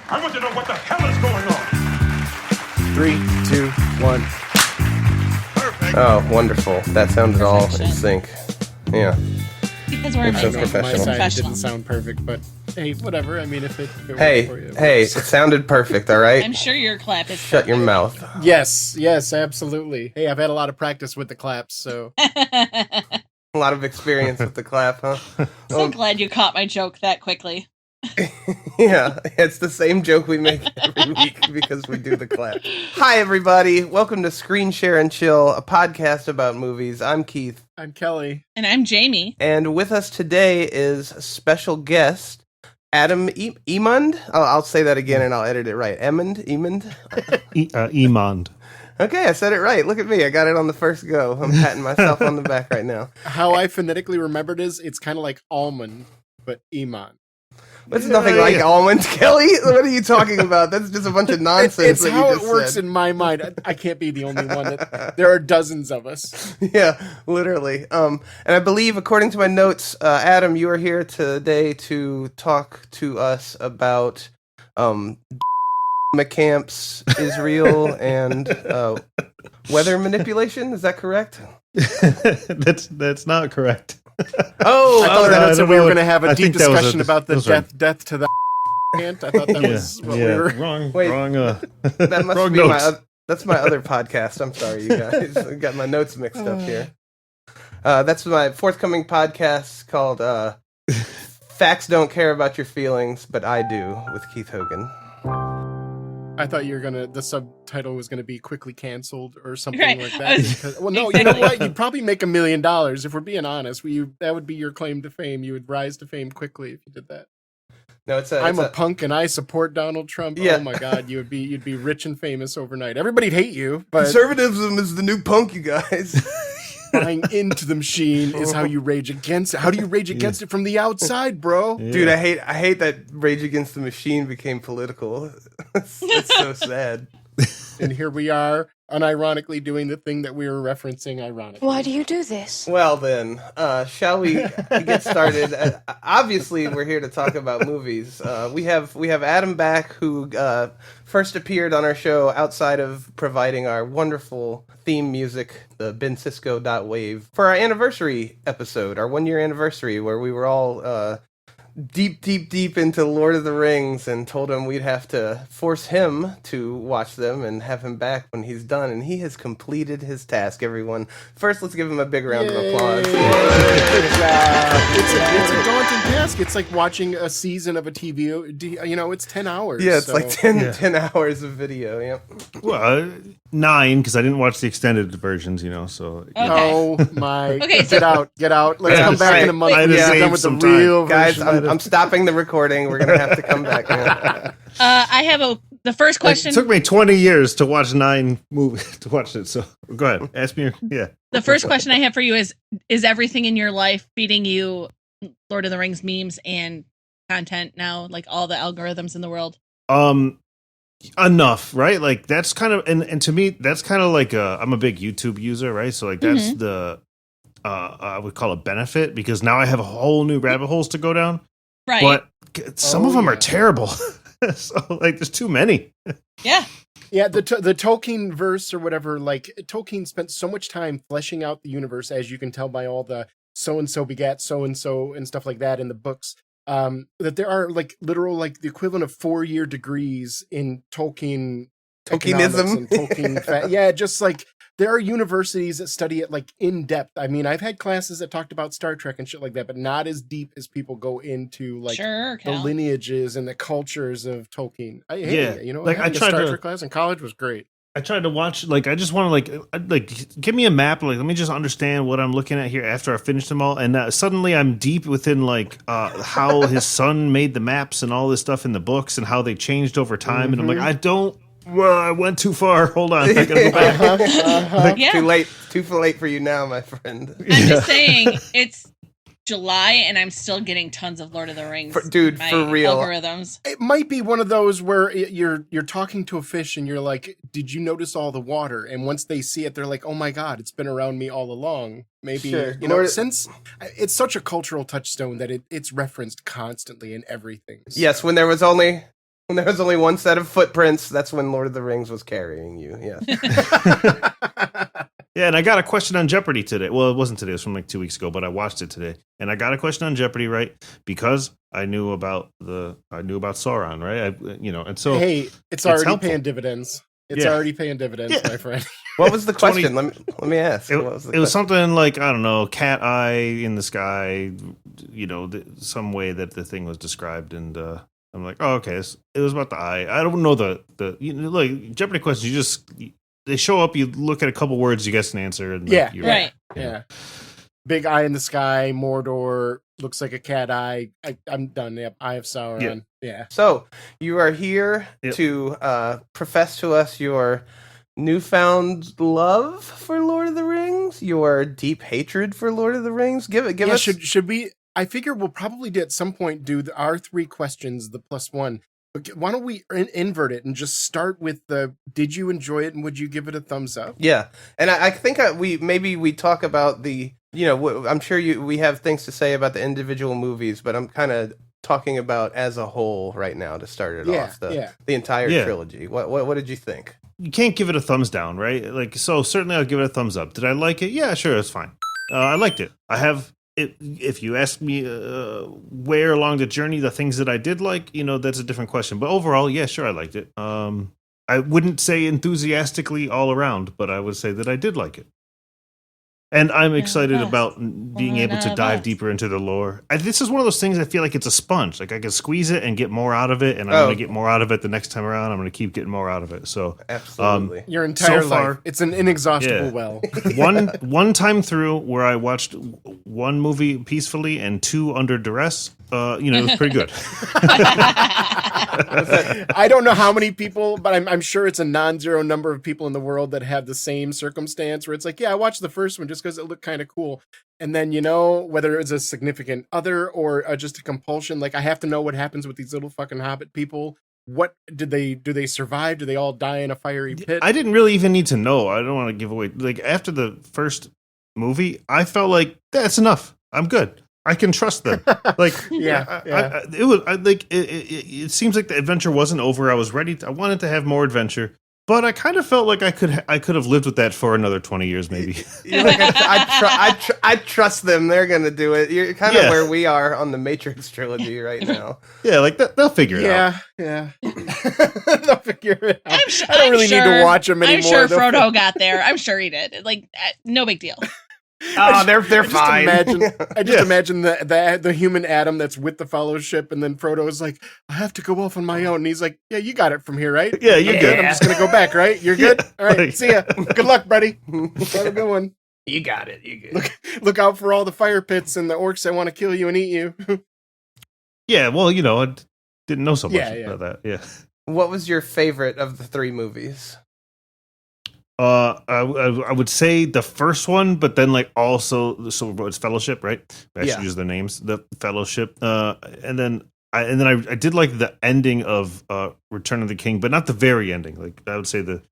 I want to know what the hell is going on. 3, 2, 1. Perfect. Oh, wonderful. That sounded all in sync. Yeah. Because we're It's so amazing. professional. My side didn't sound perfect, but hey, whatever. I mean, if it works Hey, for you. it sounded perfect, all right? I'm sure your clap is Shut your mouth. Yes, absolutely. Hey, I've had a lot of practice with the claps, so. A lot of experience with the clap, huh? So glad you caught my joke that quickly. Yeah, it's the same joke we make every week because we do the clap. Hi, everybody. Welcome to Screen Share and Chill, a podcast about movies. I'm Keith. I'm Kelly. And I'm Jamie. And with us today is a special guest, Adam Emond. I'll say that again and I'll edit it right. Emond? Emond. Okay, I said it right. Look at me. I got it on the first go. I'm patting myself on the back right now. How I phonetically remembered is it's kind of like almond, but Emond. It's nothing like almonds, Kelly. What are you talking about? That's just a bunch of nonsense. It's how it works in my mind. I can't be the only one. There are dozens of us. Yeah, literally. And I believe, according to my notes, Adam, you are here today to talk to us about camps, Israel, and weather manipulation. Is that correct? That's not correct. Oh, I thought that we were going to have a I deep think that was discussion about the death to the ant. I thought that was what we were. Wrong. Wait. Wrong. that must wrong be notes. that's my other podcast. I'm sorry, you guys. I got my notes mixed up here. That's my forthcoming podcast called Facts Don't Care About Your Feelings, But I Do, with Keith Hogan. I thought you were the subtitle was gonna be quickly canceled or something Right. like that. Because, well, no, you know what? You'd probably make $1 million if we're being honest. That would be your claim to fame. You would rise to fame quickly if you did that. No, it's I'm a punk and I support Donald Trump. Yeah. Oh my God, you'd be rich and famous overnight. Everybody'd hate you, but conservatism is the new punk, you guys. buying into the machine is how you rage against it. How do you rage against it from the outside, bro? Yeah. Dude, I hate that Rage Against the Machine became political. It's so sad. And here we are, unironically doing the thing that we were referencing ironically. Why do you do this? Well then, shall we get started? Obviously, we're here to talk about movies. We have Adam back, who first appeared on our show outside of providing our wonderful theme music, the Ben Cisco.wave, for our anniversary episode, our 1-year anniversary, where we were all deep into Lord of the Rings and told him we'd have to force him to watch them and have him back when he's done, and he has completed his task, everyone. First, let's give him a big round of applause. Good job. It's a daunting task. It's like watching a season of a TV, it's 10 hours. Yeah, it's so. like 10 hours of video, yep. Well, 9 because I didn't watch the extended versions. So. Okay. Oh my! Okay, Get out! Let's come back in a month. I We're just done with the saved some time. real Guys, version. I'm stopping the recording. We're gonna have to come back now. I have the first question. It took me 20 years to watch 9 movies to watch it. So go ahead, ask me. Yeah. The first question I have for you is everything in your life feeding you Lord of the Rings memes and content now, like all the algorithms in the world? Enough, right? Like that's kind of and to me that's kind of like I'm a big YouTube user, right? So like that's the I would call it benefit because now I have a whole new rabbit holes to go down. Right. But some of them are terrible. So like there's too many. Yeah. Yeah, the Tolkien verse or whatever. Like Tolkien spent so much time fleshing out the universe, as you can tell by all the so and so begat so and so and stuff like that in the books. That there are like literal like the equivalent of 4-year degrees in Tolkienism and Tolkien. Yeah, just like there are universities that study it like in depth. I mean, I've had classes that talked about Star Trek and shit like that, but not as deep as people go into like Sure, the Cal. lineages and the cultures of Tolkien. I I tried tried Star to- Trek class in college was great. I tried to watch like I just want to like give me a map, like let me just understand what I'm looking at here after I finish them all, and suddenly I'm deep within like how his son made the maps and all this stuff in the books and how they changed over time, and I'm like I went too far. Hold on, I gotta go back. Yeah. Too late for you now, my friend. I'm just saying it's July and I'm still getting tons of Lord of the Rings. For my real. algorithms. It might be one of those where you're talking to a fish and you're like, "Did you notice all the water?" And once they see it, they're like, "Oh my God, it's been around me all along." Maybe Sure. since it's such a cultural touchstone that it's referenced constantly in everything. So. Yes, when there was only When there was only one set of footprints, that's when Lord of the Rings was carrying you. Yeah. Yeah, and I got a question on Jeopardy today. Well, it wasn't today; it was from like 2 weeks ago, but I watched it today, and I got a question on Jeopardy, right? Because I knew about Sauron, right? And so hey, it's already helpful. paying dividends. It's already paying dividends, my friend. What was the question? Let me ask. It What was the question? something like, I don't know, cat eye in the sky, some way that the thing was described, and I'm like, oh, okay, it was about the eye. I don't know the like Jeopardy questions. They show up, you look at a couple words, you guess an answer, and Yeah. you're Right. Yeah. Big eye in the sky, Mordor, looks like a cat eye. I'm done. Yep. Eye of Sauron. Yeah. So you are here Yep. to profess to us your newfound love for Lord of the Rings, your deep hatred for Lord of the Rings. Give us. Should we? I figure we'll probably at some point do our 3 questions, the +1. But why don't we invert it and just start with the did you enjoy it and would you give it a thumbs up? Yeah, and I think we talk about the I'm sure we have things to say about the individual movies, but I'm kind of talking about as a whole right now to start it off the entire trilogy. What did you think? You can't give it a thumbs down, right? Like, so certainly I'll give it a thumbs up. Did I like it? Yeah, sure, it's fine. I liked it. I have. If you ask me where along the journey, the things that I did like, that's a different question. But overall, yeah, sure, I liked it. I wouldn't say enthusiastically all around, but I would say that I did like it. And I'm excited about being able to dive deeper into the lore. This is one of those things I feel like it's a sponge. Like I can squeeze it and get more out of it, and I'm going to get more out of it the next time around. I'm going to keep getting more out of it. So absolutely, your entire so far, life, it's an inexhaustible well. one time through where I watched one movie peacefully and 2 under duress. It was pretty good. I don't know how many people, but I'm sure it's a non-zero number of people in the world that have the same circumstance where it's like, yeah, I watched the first one just because it looked kind of cool. And then, whether it's a significant other or just a compulsion, like I have to know what happens with these little fucking hobbit people. What do they survive? Do they all die in a fiery pit? I didn't really even need to know. I don't want to give away. Like after the first movie, I felt like that's enough. I'm good. I can trust them. Like, it seems like the adventure wasn't over. I was ready. I wanted to have more adventure, but I kind of felt like I could have lived with that for another 20 years, maybe. I trust them. They're gonna do it. You're kind of where we are on the Matrix trilogy right now. Yeah, like they'll figure it out. Yeah. They'll figure it out. I don't really need to watch them anymore. I'm sure Frodo got there. I'm sure he did. Like, no big deal. Oh, they're fine. I just imagine the human Adam that's with the Fellowship, and then Frodo is like, "I have to go off on my own," and he's like, "Yeah, you got it from here, right? Yeah, you're good. I'm just gonna go back, right? You're good. All right, see ya. Good luck, buddy. Have a good one. You got it. You good. Look out for all the fire pits and the orcs that want to kill you and eat you." Yeah, well, I didn't know so much about that. Yeah. What was your favorite of the 3 movies? I would say the first one, but then also so it's Fellowship, right? I should use their names. The Fellowship, and then I did like the ending of Return of the King, but not the very ending. Like I would say the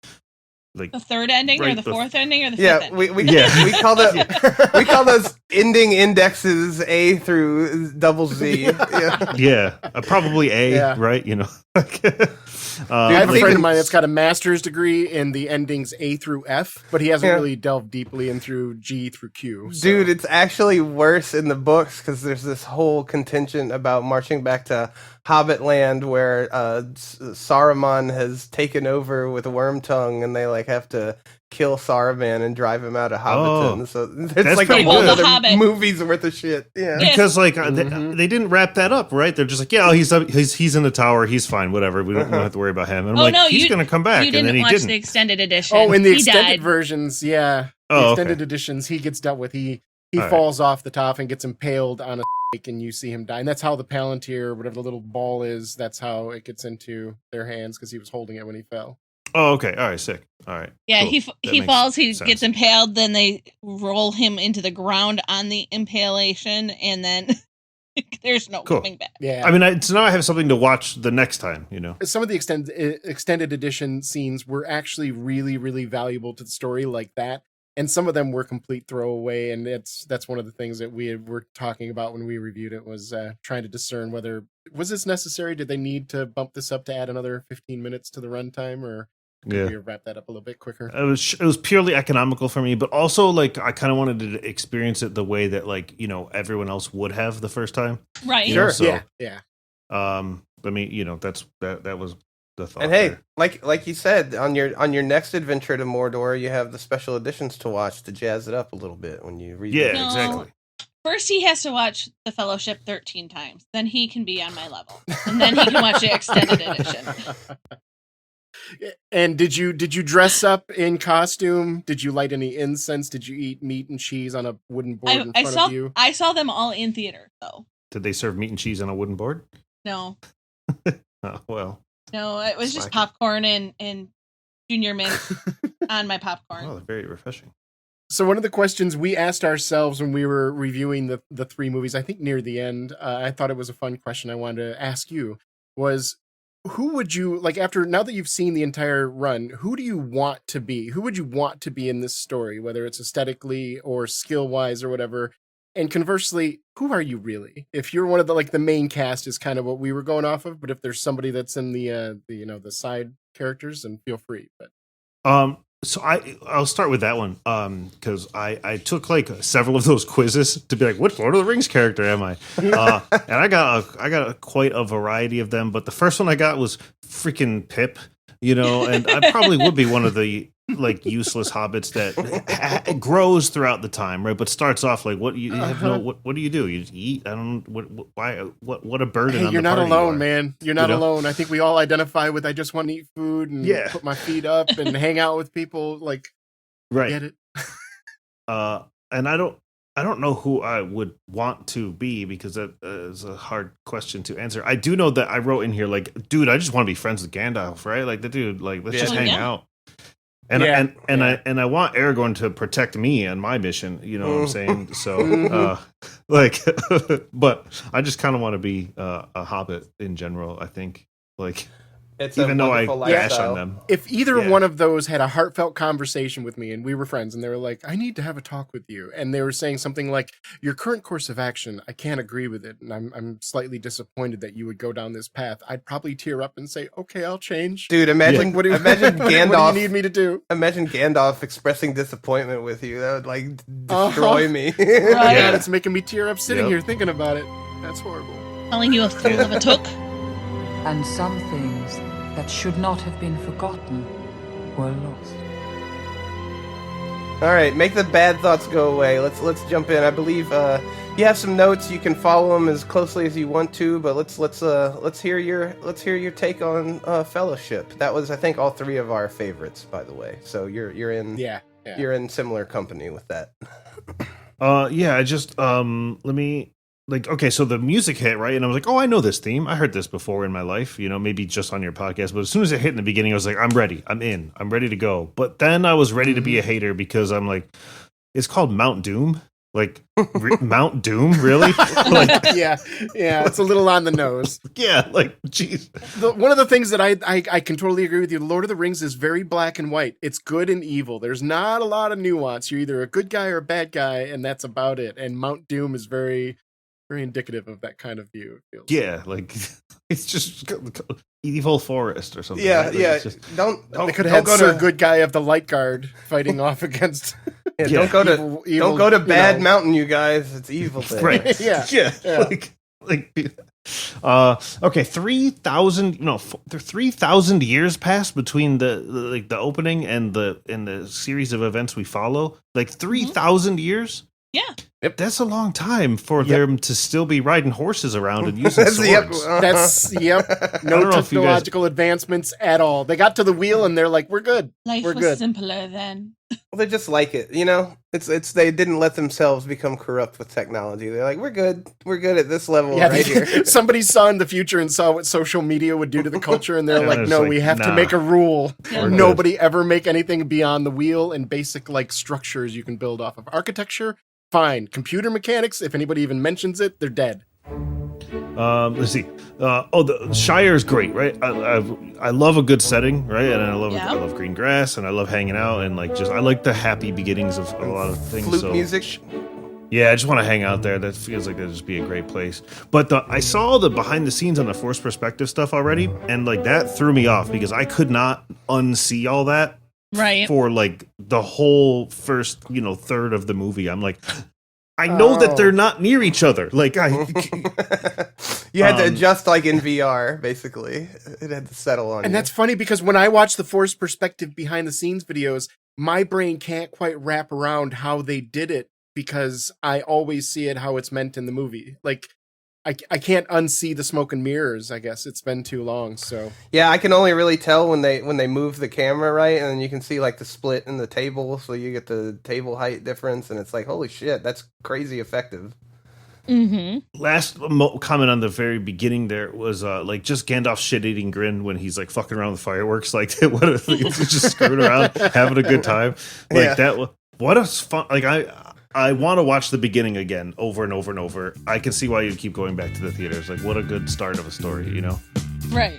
third ending or the fourth ending or the fifth ending? We call those ending indexes A through double Z. Yeah, probably A, right? I have a friend of mine that's got a master's degree in the endings A through F, but he hasn't really delved deeply in through G through Q. So. Dude, it's actually worse in the books because there's this whole contention about marching back to Hobbit land where Saruman has taken over with Wormtongue, and they have to kill Saruman and drive him out of Hobbiton. So it's like a whole other movie's worth of shit. Yeah, because they didn't wrap that up, right? They're just like, he's in the tower, he's fine, whatever. We don't have to worry about him. And he's going to come back. You didn't watch the extended edition. Oh, in the extended versions, yeah. The extended editions, he gets dealt with. He falls off the top and gets impaled on a stake, and you see him die. And that's how the Palantir, whatever the little ball is, that's how it gets into their hands because he was holding it when he fell. Oh, okay. All right, sick. All right. Yeah, cool. he falls, he gets impaled, then they roll him into the ground on the impalation, and then there's no coming back. Yeah. I mean, so now I have something to watch the next time, Some of the extended edition scenes were actually really, really valuable to the story like that. and some of them were complete throwaway. And that's one of the things that we were talking about when we reviewed it, was trying to discern whether was this necessary. Did they need to bump this up to add another 15 minutes to the runtime, or could we wrap that up a little bit quicker? It was purely economical for me, but also like I kind of wanted to experience it the way that like everyone else would have the first time. Right. You know, so, yeah. I mean, that was the thought. And hey, there. like you said, on your next adventure to Mordor, you have the special editions to watch to jazz it up a little bit when you read. Yeah, No. exactly. First, he has to watch The Fellowship 13 times. Then he can be on my level, and then he can watch the extended edition. And did you dress up in costume? Did you light any incense? Did you eat meat and cheese on a wooden board in front of you? I saw them all in theater, though. Did they serve meat and cheese on a wooden board? No. Oh, well. No, it was just popcorn and Junior Mint on my popcorn. Oh, very refreshing. So one of the questions we asked ourselves when we were reviewing the three movies, I think near the end, I thought it was a fun question I wanted to ask you, was who would you, like, now that you've seen the entire run, who do you want to be? Who would you want to be in this story, whether it's aesthetically or skill-wise or whatever? And conversely, who are you really? If you're one of the main cast is kind of what we were going off of, but if there's somebody that's in the side characters, then feel free. But so I'll start with that one because I took like several of those quizzes to be like, what Lord of the Rings character am I? And I got quite a variety of them, but the first one I got was freaking Pip, and I probably would be one of the like useless hobbits that grows throughout the time, right? But starts off like what do you do? You just eat? I don't what a burden. Hey, on you're the not party alone, you are. man. You're not alone. I think we all identify with I just want to eat food and put my feet up and hang out with people. Like, right? Get it? And I don't know who I would want to be because that is a hard question to answer. I do know that I wrote in here like, dude, I just want to be friends with Gandalf, right? Like the dude, like let's just hang out. And I want Aragorn to protect me and my mission. You know what I'm saying? So, but I just kind of want to be a hobbit in general. I think, like, It's even though I bash lifestyle. on them. If either one of those had a heartfelt conversation with me and we were friends and they were like, I need to have a talk with you. And they were saying something like, your current course of action, I can't agree with it. And I'm slightly disappointed that you would go down this path. I'd probably tear up and say, okay, I'll change. Dude, imagine imagine Gandalf. What do you need me to do? Imagine Gandalf expressing disappointment with you. That would like destroy me. Right. God, it's making me tear up sitting here thinking about it. That's horrible. Calling you a fool of a took. And some things that should not have been forgotten were lost. All right, make the bad thoughts go away. Let's jump in. I believe you have some notes. You can follow them as closely as you want to, but let's hear your take on Fellowship. That was, I think, all three of our favorites, by the way. So you're in you're in similar company with that. I just let me. Like, okay, so the music hit, right? And I was like, oh, I know this theme. I heard this before in my life, maybe just on your podcast. But as soon as it hit in the beginning, I was like, I'm ready. I'm in. I'm ready to go. But then I was ready to be a hater because I'm like, it's called Mount Doom. Like, Mount Doom? Really? Like, yeah, it's a little on the nose. Yeah, like, geez. One of the things that I can totally agree with you, Lord of the Rings is very black and white. It's good and evil. There's not a lot of nuance. You're either a good guy or a bad guy, and that's about it. And Mount Doom is very indicative of that kind of view. It feels. Yeah, like it's just evil forest or something. Yeah, right? yeah. Just, They could have Sir Good Guy of the Light Guard fighting off against. Don't go to evil, don't go to Bad Mountain, you guys. It's evil there. Right. yeah. Okay, 3,000 years passed between the opening and the series of events we follow. Like 3,000 years. Yeah. Yep, that's a long time for them to still be riding horses around and using swords. That's no technological advancements at all. They got to the wheel and they're like, "We're good. Life We're was good." simpler then. Well, they just like it, It's they didn't let themselves become corrupt with technology. They're like, we're good at this level right here. Somebody saw in the future and saw what social media would do to the culture, and they're like, "No, we have to make a rule. Nobody ever make anything beyond the wheel and basic structures you can build off of. Architecture, fine. Computer mechanics, if anybody even mentions it, they're dead." Let's see. The Shire is great, right? I love a good setting, right? And I love green grass, and I love hanging out, and like I like the happy beginnings of a lot of things. Flute music. Yeah, I just want to hang out there. That feels like that'd just be a great place. But I saw the behind the scenes on the forced perspective stuff already, and like that threw me off because I could not unsee all that. Right. For like the whole first, third of the movie. I'm like, I know that they're not near each other. Like you had to adjust like in VR, basically. It had to settle on and you. that's funny because when I watch the forced perspective behind the scenes videos, my brain can't quite wrap around how they did it because I always see it how it's meant in the movie. Like I can't unsee the smoke and mirrors. I guess it's been too long. So yeah, I can only really tell when they move the camera right, and then you can see like the split in the table, so you get the table height difference, and it's like holy shit, that's crazy effective. Mm-hmm. Last comment on the very beginning there was like just Gandalf's shit-eating grin when he's like fucking around with fireworks, like what if he's just screwing around, having a good time, like that. What a fun! Like I want to watch the beginning again over and over and over. I can see why you keep going back to the theaters. Like, what a good start of a story, Right.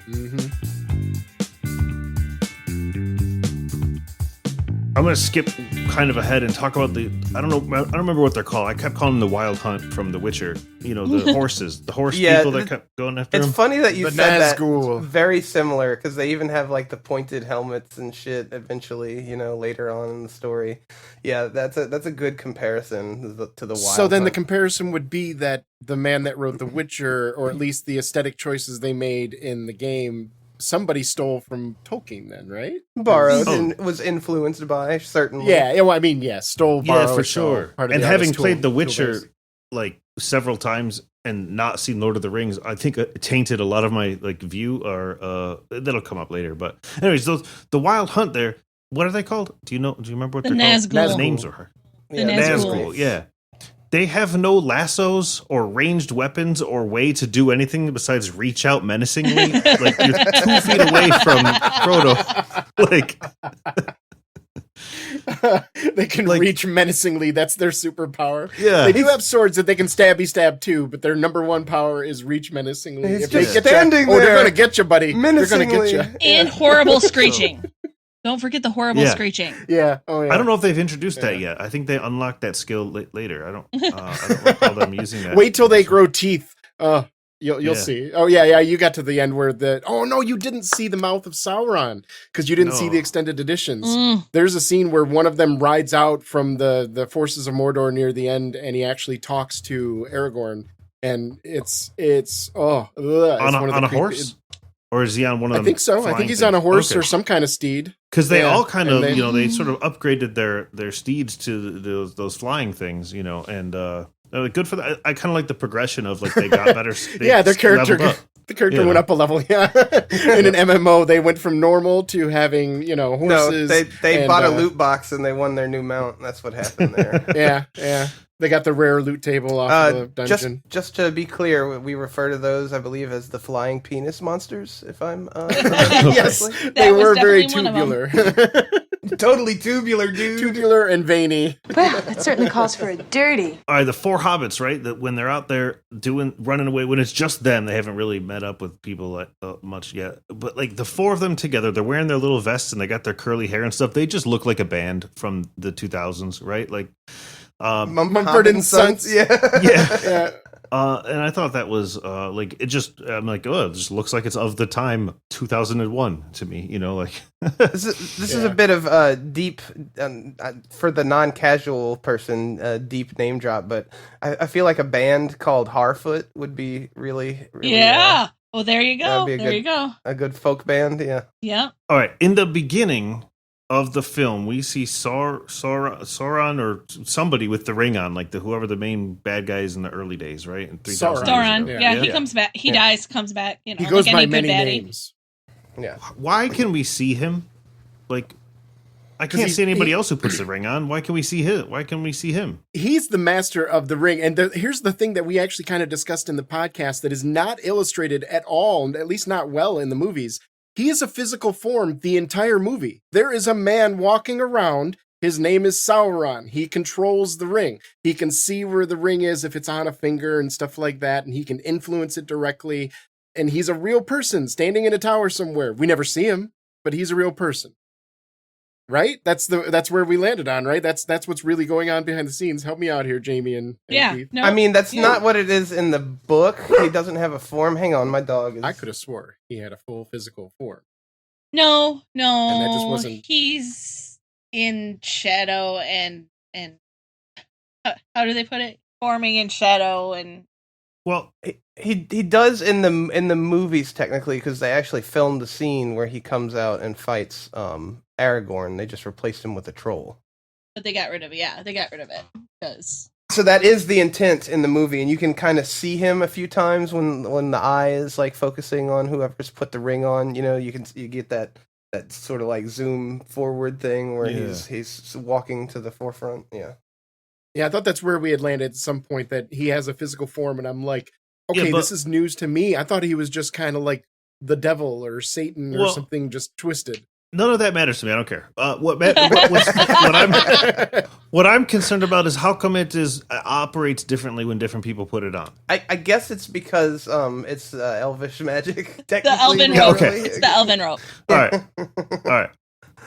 I'm going to skip kind of ahead and talk about I don't remember what they're called. I kept calling them the Wild Hunt from The Witcher. The horses, the horse people that kept going after It's him. funny that you said that. Nazgul. Very similar, because they even have like the pointed helmets and shit eventually, later on in the story. Yeah, that's a good comparison to the Wild So then the Hunt. comparison would be that the man that wrote The Witcher, or at least the aesthetic choices they made in the game, somebody stole from Tolkien then, right? Borrowed and was influenced by, certainly. Yeah, well, I mean, stole, borrowed. Yeah, for so sure. part of And the having artist played The tool Witcher base. like several times and not seen Lord of the Rings, I think it tainted a lot of my like view. Or that'll come up later. But anyways, the Wild Hunt there. What are they called? Do you remember what The they're Nazgul. called? The names are hard. The Yeah, Nazgul. Yeah. They have no lassos or ranged weapons or way to do anything besides reach out menacingly. Like you're 2 feet away from Frodo. Like they can reach menacingly. That's their superpower. Yeah. They do have swords that they can stab too, but their number one power is reach menacingly. He's If they just get standing you, they're there going to get you, buddy. They're going to menacingly. get you. And horrible screeching. Don't forget the horrible Yeah. screeching. Yeah. Oh yeah. I don't know if they've introduced that yet. I think they unlocked that skill later. I don't recall them using that. Wait till they grow teeth. You'll Yeah. see. Oh yeah. You got to the end where oh no, you didn't see the mouth of Sauron because you didn't see the extended editions. There's a scene where one of them rides out from the forces of Mordor near the end, and he actually talks to Aragorn, and it's one of on a creepy- horse? Or is he on one of them? I think so. I think he's on a horse or some kind of steed. Because they Yeah, all kind of, and they sort of upgraded their steeds to those flying things, and good for that. I kind of like the progression of like they got better. Their character. leveled up. The character Yeah. went up a level. Yeah, in an MMO, they went from normal to having horses. No, they and, bought a loot box and they won their new mount. That's what happened there. Yeah. They got the rare loot table off the dungeon. Just to be clear, we refer to those, I believe, as the flying penis monsters. If I'm Yes, correctly. they was were very definitely one of tubular, Totally tubular, dude. tubular and veiny. Well, that certainly calls for a dirty. All right, the four hobbits, right? That when they're out there running away, when it's just them, they haven't really met up with people much yet. But like the four of them together, they're wearing their little vests and they got their curly hair and stuff. They just look like a band from the 2000s, right? Like. Mumford and Sons. Yeah. Yeah. And I thought that was like it just. I'm like, oh, it just looks like it's of the time 2001 to me. Like This is a bit of deep for the non-casual person, deep name drop. But I feel like a band called Harfoot would be really Yeah. Well, there you go. that'd be There you go. a good folk band. Yeah. Yeah. All right. In the beginning of the film, we see Sauron or somebody with the ring on, like whoever the main bad guy is in the early days, right? In 3,000 years Sauron. ago. Yeah, he comes back. He dies, comes back. He Like goes any by good many baddie. names. Yeah. Why can we see him? Like, I can't see anybody else who puts the ring on. Why can we see him? Why can we see him? He's the master of the ring. And here's the thing that we actually kind of discussed in the podcast that is not illustrated at all, and at least not well in the movies. He is a physical form the entire movie. There is a man walking around His name is Sauron. He controls the ring. He can see where the ring is if it's on a finger and stuff like that, and he can influence it directly. And he's a real person standing in a tower somewhere. We never see him, but he's a real person. Right? That's where we landed on, right? That's what's really going on behind the scenes. Help me out here, Jamie and Keith. No, I mean, that's not what it is in the book. He doesn't have a form. Hang on, my dog is... I could have swore he had a full physical form. No. And that just wasn't... He's in shadow and how do they put it? Forming in shadow and... Well, he does in the movies technically, because they actually filmed the scene where he comes out and fights Aragorn. They just replaced him with a troll. But they got rid of it. Yeah, they got rid of it because. So that is the intent in the movie, and you can kind of see him a few times when the eye is like focusing on whoever's put the ring on. You know, you get that sort of like zoom forward thing where he's walking to the forefront. Yeah. Yeah, I thought that's where we had landed at some point, that he has a physical form, and I'm like, okay, this is news to me. I thought he was just kind of like the devil or Satan or something just twisted. None of that matters to me. I don't care. What I'm concerned about is how come it operates differently when different people put it on. I guess it's because it's elvish magic. The elven rope. Okay. It's the elven rope. All right.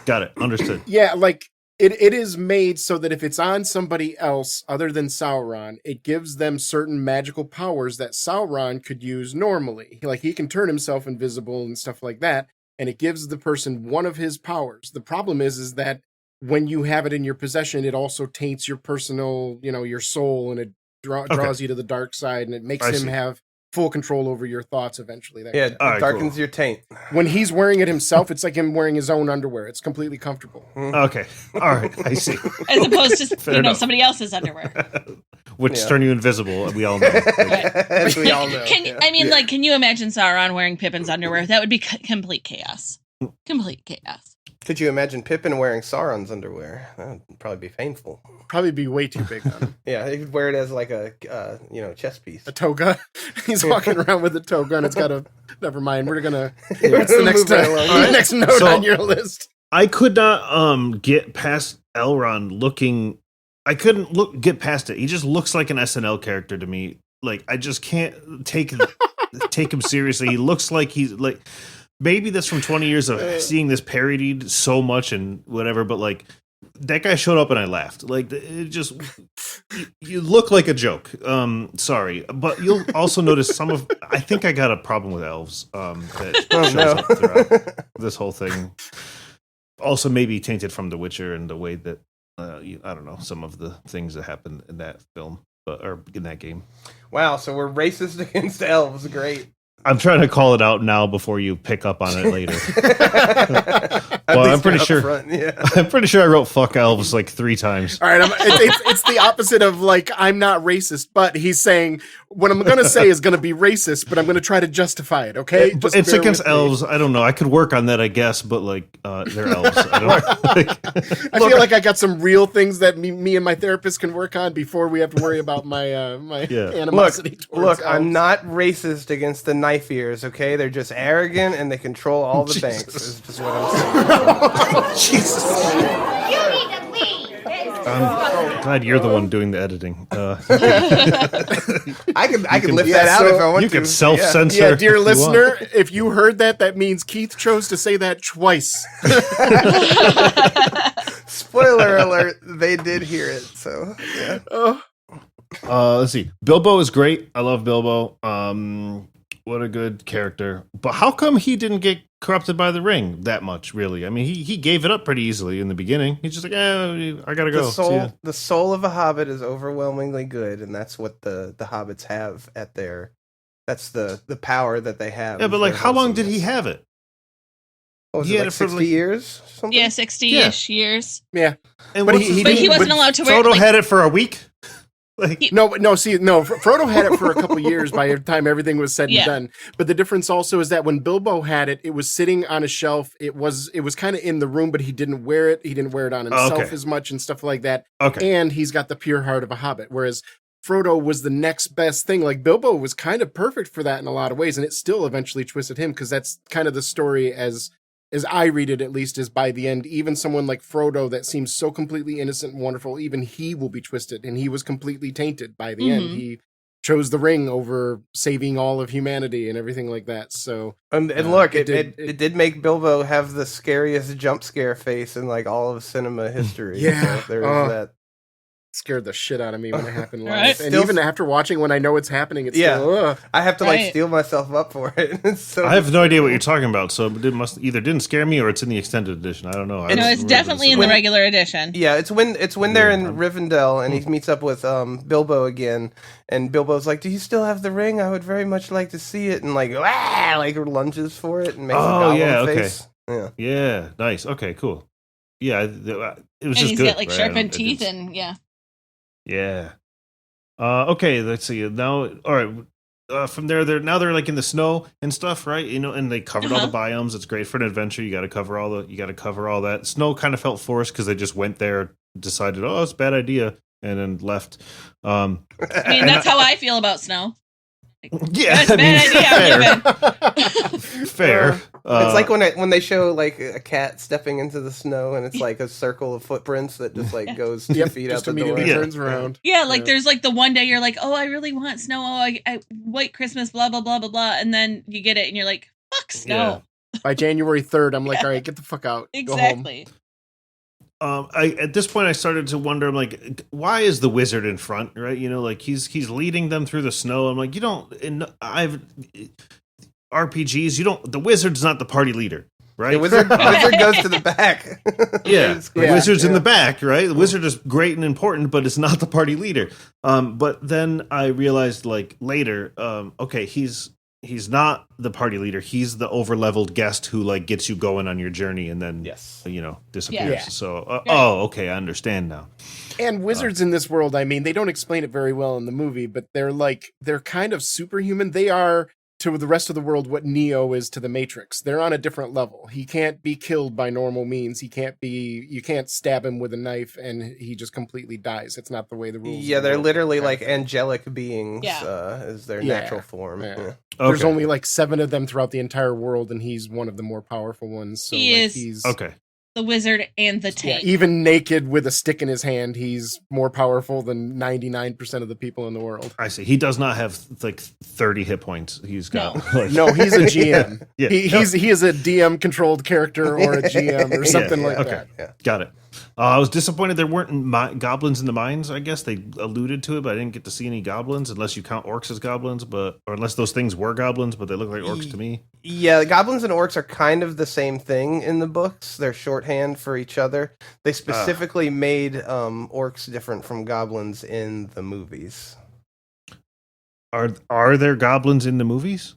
Got it. Understood. Yeah, like it is made so that if it's on somebody else other than Sauron, it gives them certain magical powers that Sauron could use normally. Like he can turn himself invisible and stuff like that. And it gives the person one of his powers. The problem is that when you have it in your possession, it also taints your personal, your soul, and it draws you to the dark side, and it makes him have full control over your thoughts eventually. It darkens your taint. When he's wearing it himself, it's like him wearing his own underwear. It's completely comfortable. Okay. All right. I see. As opposed to somebody else's underwear. Which turn you invisible, we all know. As we all know. Can you imagine Sauron wearing Pippin's underwear? That would be complete chaos. Complete chaos. Could you imagine Pippin wearing Sauron's underwear? That would probably be painful. Probably be way too big on him. Yeah, he could wear it as like a chest piece. A toga. He's walking around with a toga, and it's got a... Never mind. We're gonna... What's the next note on your list? I could not get past Elrond looking... I couldn't get past it. He just looks like an SNL character to me. Like, I just can't take him seriously. He looks like he's like... Maybe that's from 20 years of seeing this parodied so much and whatever, but like that guy showed up and I laughed. Like it just, you look like a joke. Sorry, but you'll also notice I think I got a problem with elves that shows up throughout this whole thing. Also maybe tainted from The Witcher and the way that, I don't know, some of the things that happened in that film or in that game. Wow, so we're racist against elves. Great. I'm trying to call it out now before you pick up on it later. Well, I'm pretty sure. I'm pretty sure I wrote "fuck elves" like 3 times. All right, it's the opposite of like I'm not racist, but he's saying what I'm going to say is going to be racist, but I'm going to try to justify it. Okay, it's against elves. I don't know. I could work on that, I guess, but like they're elves. I don't know. I feel like I got some real things that me and my therapist can work on before we have to worry about my animosity. Look, I'm not racist against the knife ears, okay? They're just arrogant and they control all the banks. Is just what I'm saying. Jesus. You need to leave. I'm glad you're the one doing the editing. I can lift that out if I want to. You can self-censor. Yeah, dear listener, if you heard that means Keith chose to say that twice. Spoiler alert, they did hear it, so yeah. Let's see. Bilbo is great. I love Bilbo. What a good character. But how come he didn't get corrupted by the ring that much, really? I mean, he gave it up pretty easily in the beginning. He's just like, I gotta go. The soul of a hobbit is overwhelmingly good, and that's what the hobbits have at their... That's the power that they have. Yeah, but like, how long did he have it? Oh, was it like 60 years? Something? Yeah, 60-ish years. Yeah. But he wasn't allowed to wear... Frodo had it for a week? Frodo had it for a couple years by the time everything was said and done. But the difference also is that when Bilbo had it, it was sitting on a shelf. It was kind of in the room, but he didn't wear it. He didn't wear it on himself as much and stuff like that. Okay. And he's got the pure heart of a hobbit, whereas Frodo was the next best thing. Like Bilbo was kind of perfect for that in a lot of ways, and it still eventually twisted him because that's kind of the story as as I read it at least, is by the end, even someone like Frodo that seems so completely innocent and wonderful, even he will be twisted, and he was completely tainted by the end. He chose the ring over saving all of humanity and everything like that. So, and look, it did make Bilbo have the scariest jump scare face in like all of cinema history. Yeah. So there is that. Scared the shit out of me when it happened live. Right. And Still- even after watching, when I know it's happening, it's Yeah. still, ugh. I have to like Right. steel myself up for it. It's so I have no idea what you're talking about, so it must either didn't scare me or it's in the extended edition. I don't know. I No, don't it's remember definitely this in the at all. regular edition. Yeah, it's when they're in Rivendell and he meets up with Bilbo again, and Bilbo's like, "Do you still have the ring? I would very much like to see it." And like, like lunges for it and makes a goblin face. Yeah, Yeah, nice. Okay, cool. Yeah, it was And just he's good. got like right? sharpened It teeth, didn't- and yeah. Yeah. Okay, let's see. Now, all right. From there, they're like in the snow and stuff, right? You know, and they covered all the biomes. It's great for an adventure. You got to cover all that. Snow kind of felt forced because they just went there, decided, oh, it's a bad idea, and then left. I mean, that's how I feel about snow. Yeah, That's a bad idea. I'm leaving. fair. it's like when they show like a cat stepping into the snow and it's like a circle of footprints that just like goes 2 feet out just the door. immediately Yeah. turns around. Yeah, like there's like the one day you're like, oh, I really want snow. Oh, I white Christmas, blah blah blah blah blah, and then you get it and you're like, fuck snow. By January 3rd, I'm like, all right, get the fuck out. Go home. Exactly. At this point I started to wonder, I'm like, why is the wizard in front, right? You know, like he's leading them through the snow. I'm like, you don't, I've RPGs, the wizard's not the party leader, right? The wizard goes to the back. Yeah, It's the great. wizard's in the back, right? The wizard is great and important, but it's not the party leader. But then I realized, like later, okay, he's not the party leader. He's the over-leveled guest who like gets you going on your journey and then disappears. Yeah. So, okay, I understand now. And wizards in this world, I mean, they don't explain it very well in the movie, but they're kind of superhuman. They are to the rest of the world what Neo is to the Matrix. They're on a different level. He can't be killed by normal means. You can't stab him with a knife and he just completely dies. It's not the way the rules. Yeah, of the they're world literally are. like angelic beings. Yeah. Is their Yeah. natural form. Yeah. Yeah. There's Okay. only like 7 of them throughout the entire world, and he's one of the more powerful ones. So He like, is. he's Okay. The wizard and the yeah, tank. even naked with a stick in his hand, he's more powerful than 99% of the people in the world. I see. He does not have like 30 hit points. He's got like, No, he's a GM. Yeah. He is a DM controlled character or a GM or something like okay. that. Yeah. Got it. I was disappointed there weren't goblins in the mines. I guess they alluded to it, but I didn't get to see any goblins unless you count orcs as goblins, or unless those things were goblins, but they look like orcs to me. Yeah, the goblins and orcs are kind of the same thing in the books. They're shorthand for each other. They specifically made orcs different from goblins in the movies. Are there goblins in the movies?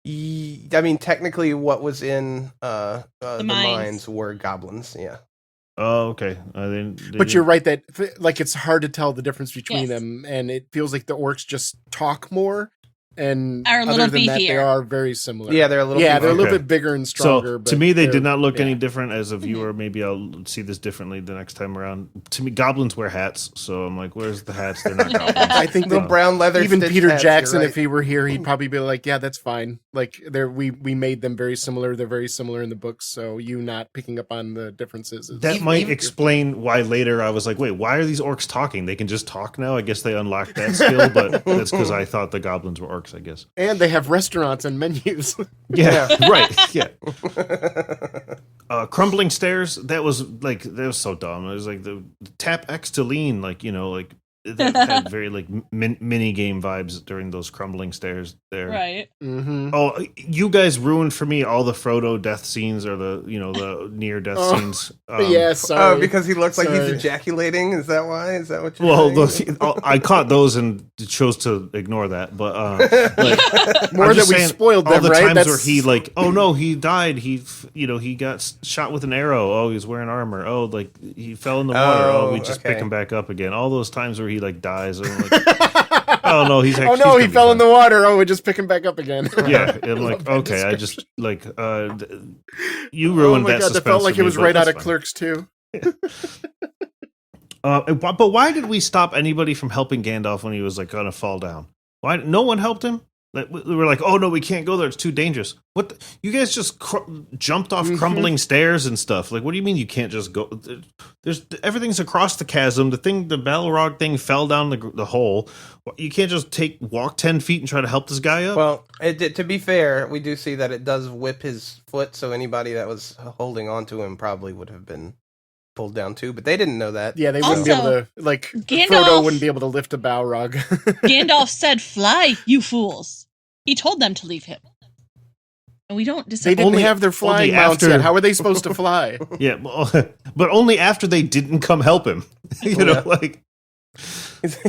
I mean, technically, what was in the mines. mines were goblins. Yeah. Oh, okay. They But you're right that like it's hard to tell the difference between Yes. them, and it feels like the orcs just talk more, and Are a other little than that, they beefier. are very similar. Yeah, they're a little. they're a little Okay. bit bigger and stronger. So but to me, they they're- did not look any yeah. different as a viewer. Maybe I'll see this differently the next time around. To me, goblins wear hats, so I'm like, "Where's the hats? They're not goblins." I think The that brown leather. even stitched Peter hats, you're Jackson, right. if he were here, he'd probably be like, "Yeah, that's fine. Like, we made them very similar. They're very similar in the books. So you not picking up on the differences is That might explain why later I was like, "Wait, why are these orcs talking? They can just talk now." I guess they unlocked that skill, but that's because I thought the goblins were orcs. I guess. and they have restaurants and menus. Yeah, right. Yeah. Crumbling stairs. That was so dumb. It was like the tap X to lean. Like like that had very like mini game vibes during those crumbling stairs there. Right. Mm-hmm. Oh, you guys ruined for me all the Frodo death scenes or the near death scenes. Yeah, sorry. Oh, because he looks like he's Sorry. ejaculating. Is that why? Is that what you're Well, saying? I caught those and chose to ignore that. But More I'm that just we saying, spoiled all them, the right? times That's where he like, oh no, he died. He got shot with an arrow. Oh, he's wearing armor. Oh, like he fell in the water. Oh, we just pick okay. him back up again. All those times where he like dies. I'm like, oh no, he's actually. oh no, he fell in the water. Oh, we just pick him back up again. Yeah, I'm love like, that okay, I description. just like you ruined oh my that. god, that suspense felt like for it me, was but right out that's of fine. Clerks too. But why did we stop anybody from helping Gandalf when he was like gonna fall down? Why no one helped him? Like, we were like, oh no, we can't go there. It's too dangerous. What? You guys just jumped off crumbling stairs and stuff. Like, what do you mean you can't just go? There's everything's across the chasm. The Balrog thing fell down the hole. You can't just walk 10 feet and try to help this guy up. Well, to be fair, we do see that it does whip his foot, so anybody that was holding on to him probably would have been pulled down too, but they didn't know that. Yeah, they wouldn't be able to, like, Frodo wouldn't be able to lift a Balrog. Gandalf said, "Fly, you fools." He told them to leave him. And we don't They didn't have their flying mounts yet. How are they supposed to fly? Yeah, but only after they didn't come help him. Like...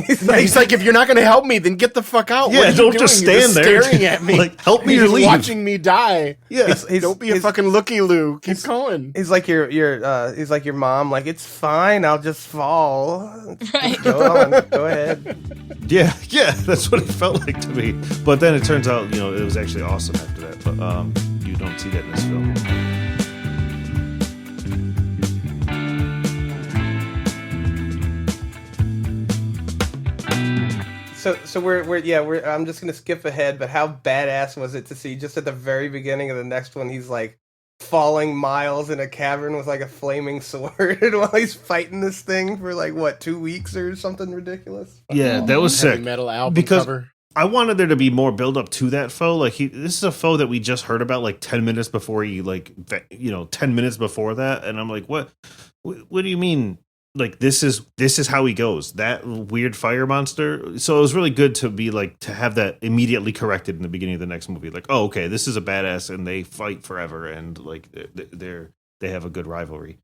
He's like, if you're not going to help me, then get the fuck out. Yeah, don't just stand there staring at me. Like, help me or leave. Watching me die. Yeah, don't be a fucking looky-loo. Keep going. He's like he's like your mom. Like, it's fine. I'll just fall. Right. Go on. Go ahead. Yeah, that's what it felt like to me. But then it turns out, it was actually awesome after that. But you don't see that in this film. So we're I'm just gonna skip ahead, but how badass was it to see just at the very beginning of the next one, he's like falling miles in a cavern with like a flaming sword while he's fighting this thing for like 2 weeks or something ridiculous. Yeah, that was sick. Metal album because cover. I wanted there to be more build up to that foe. Like this is a foe that we just heard about like 10 minutes before 10 minutes before that, and I'm like, what do you mean? Like this is how he goes, that weird fire monster. So it was really good to be like to have that immediately corrected in the beginning of the next movie. Like, oh, okay, this is a badass and they fight forever and like they have a good rivalry.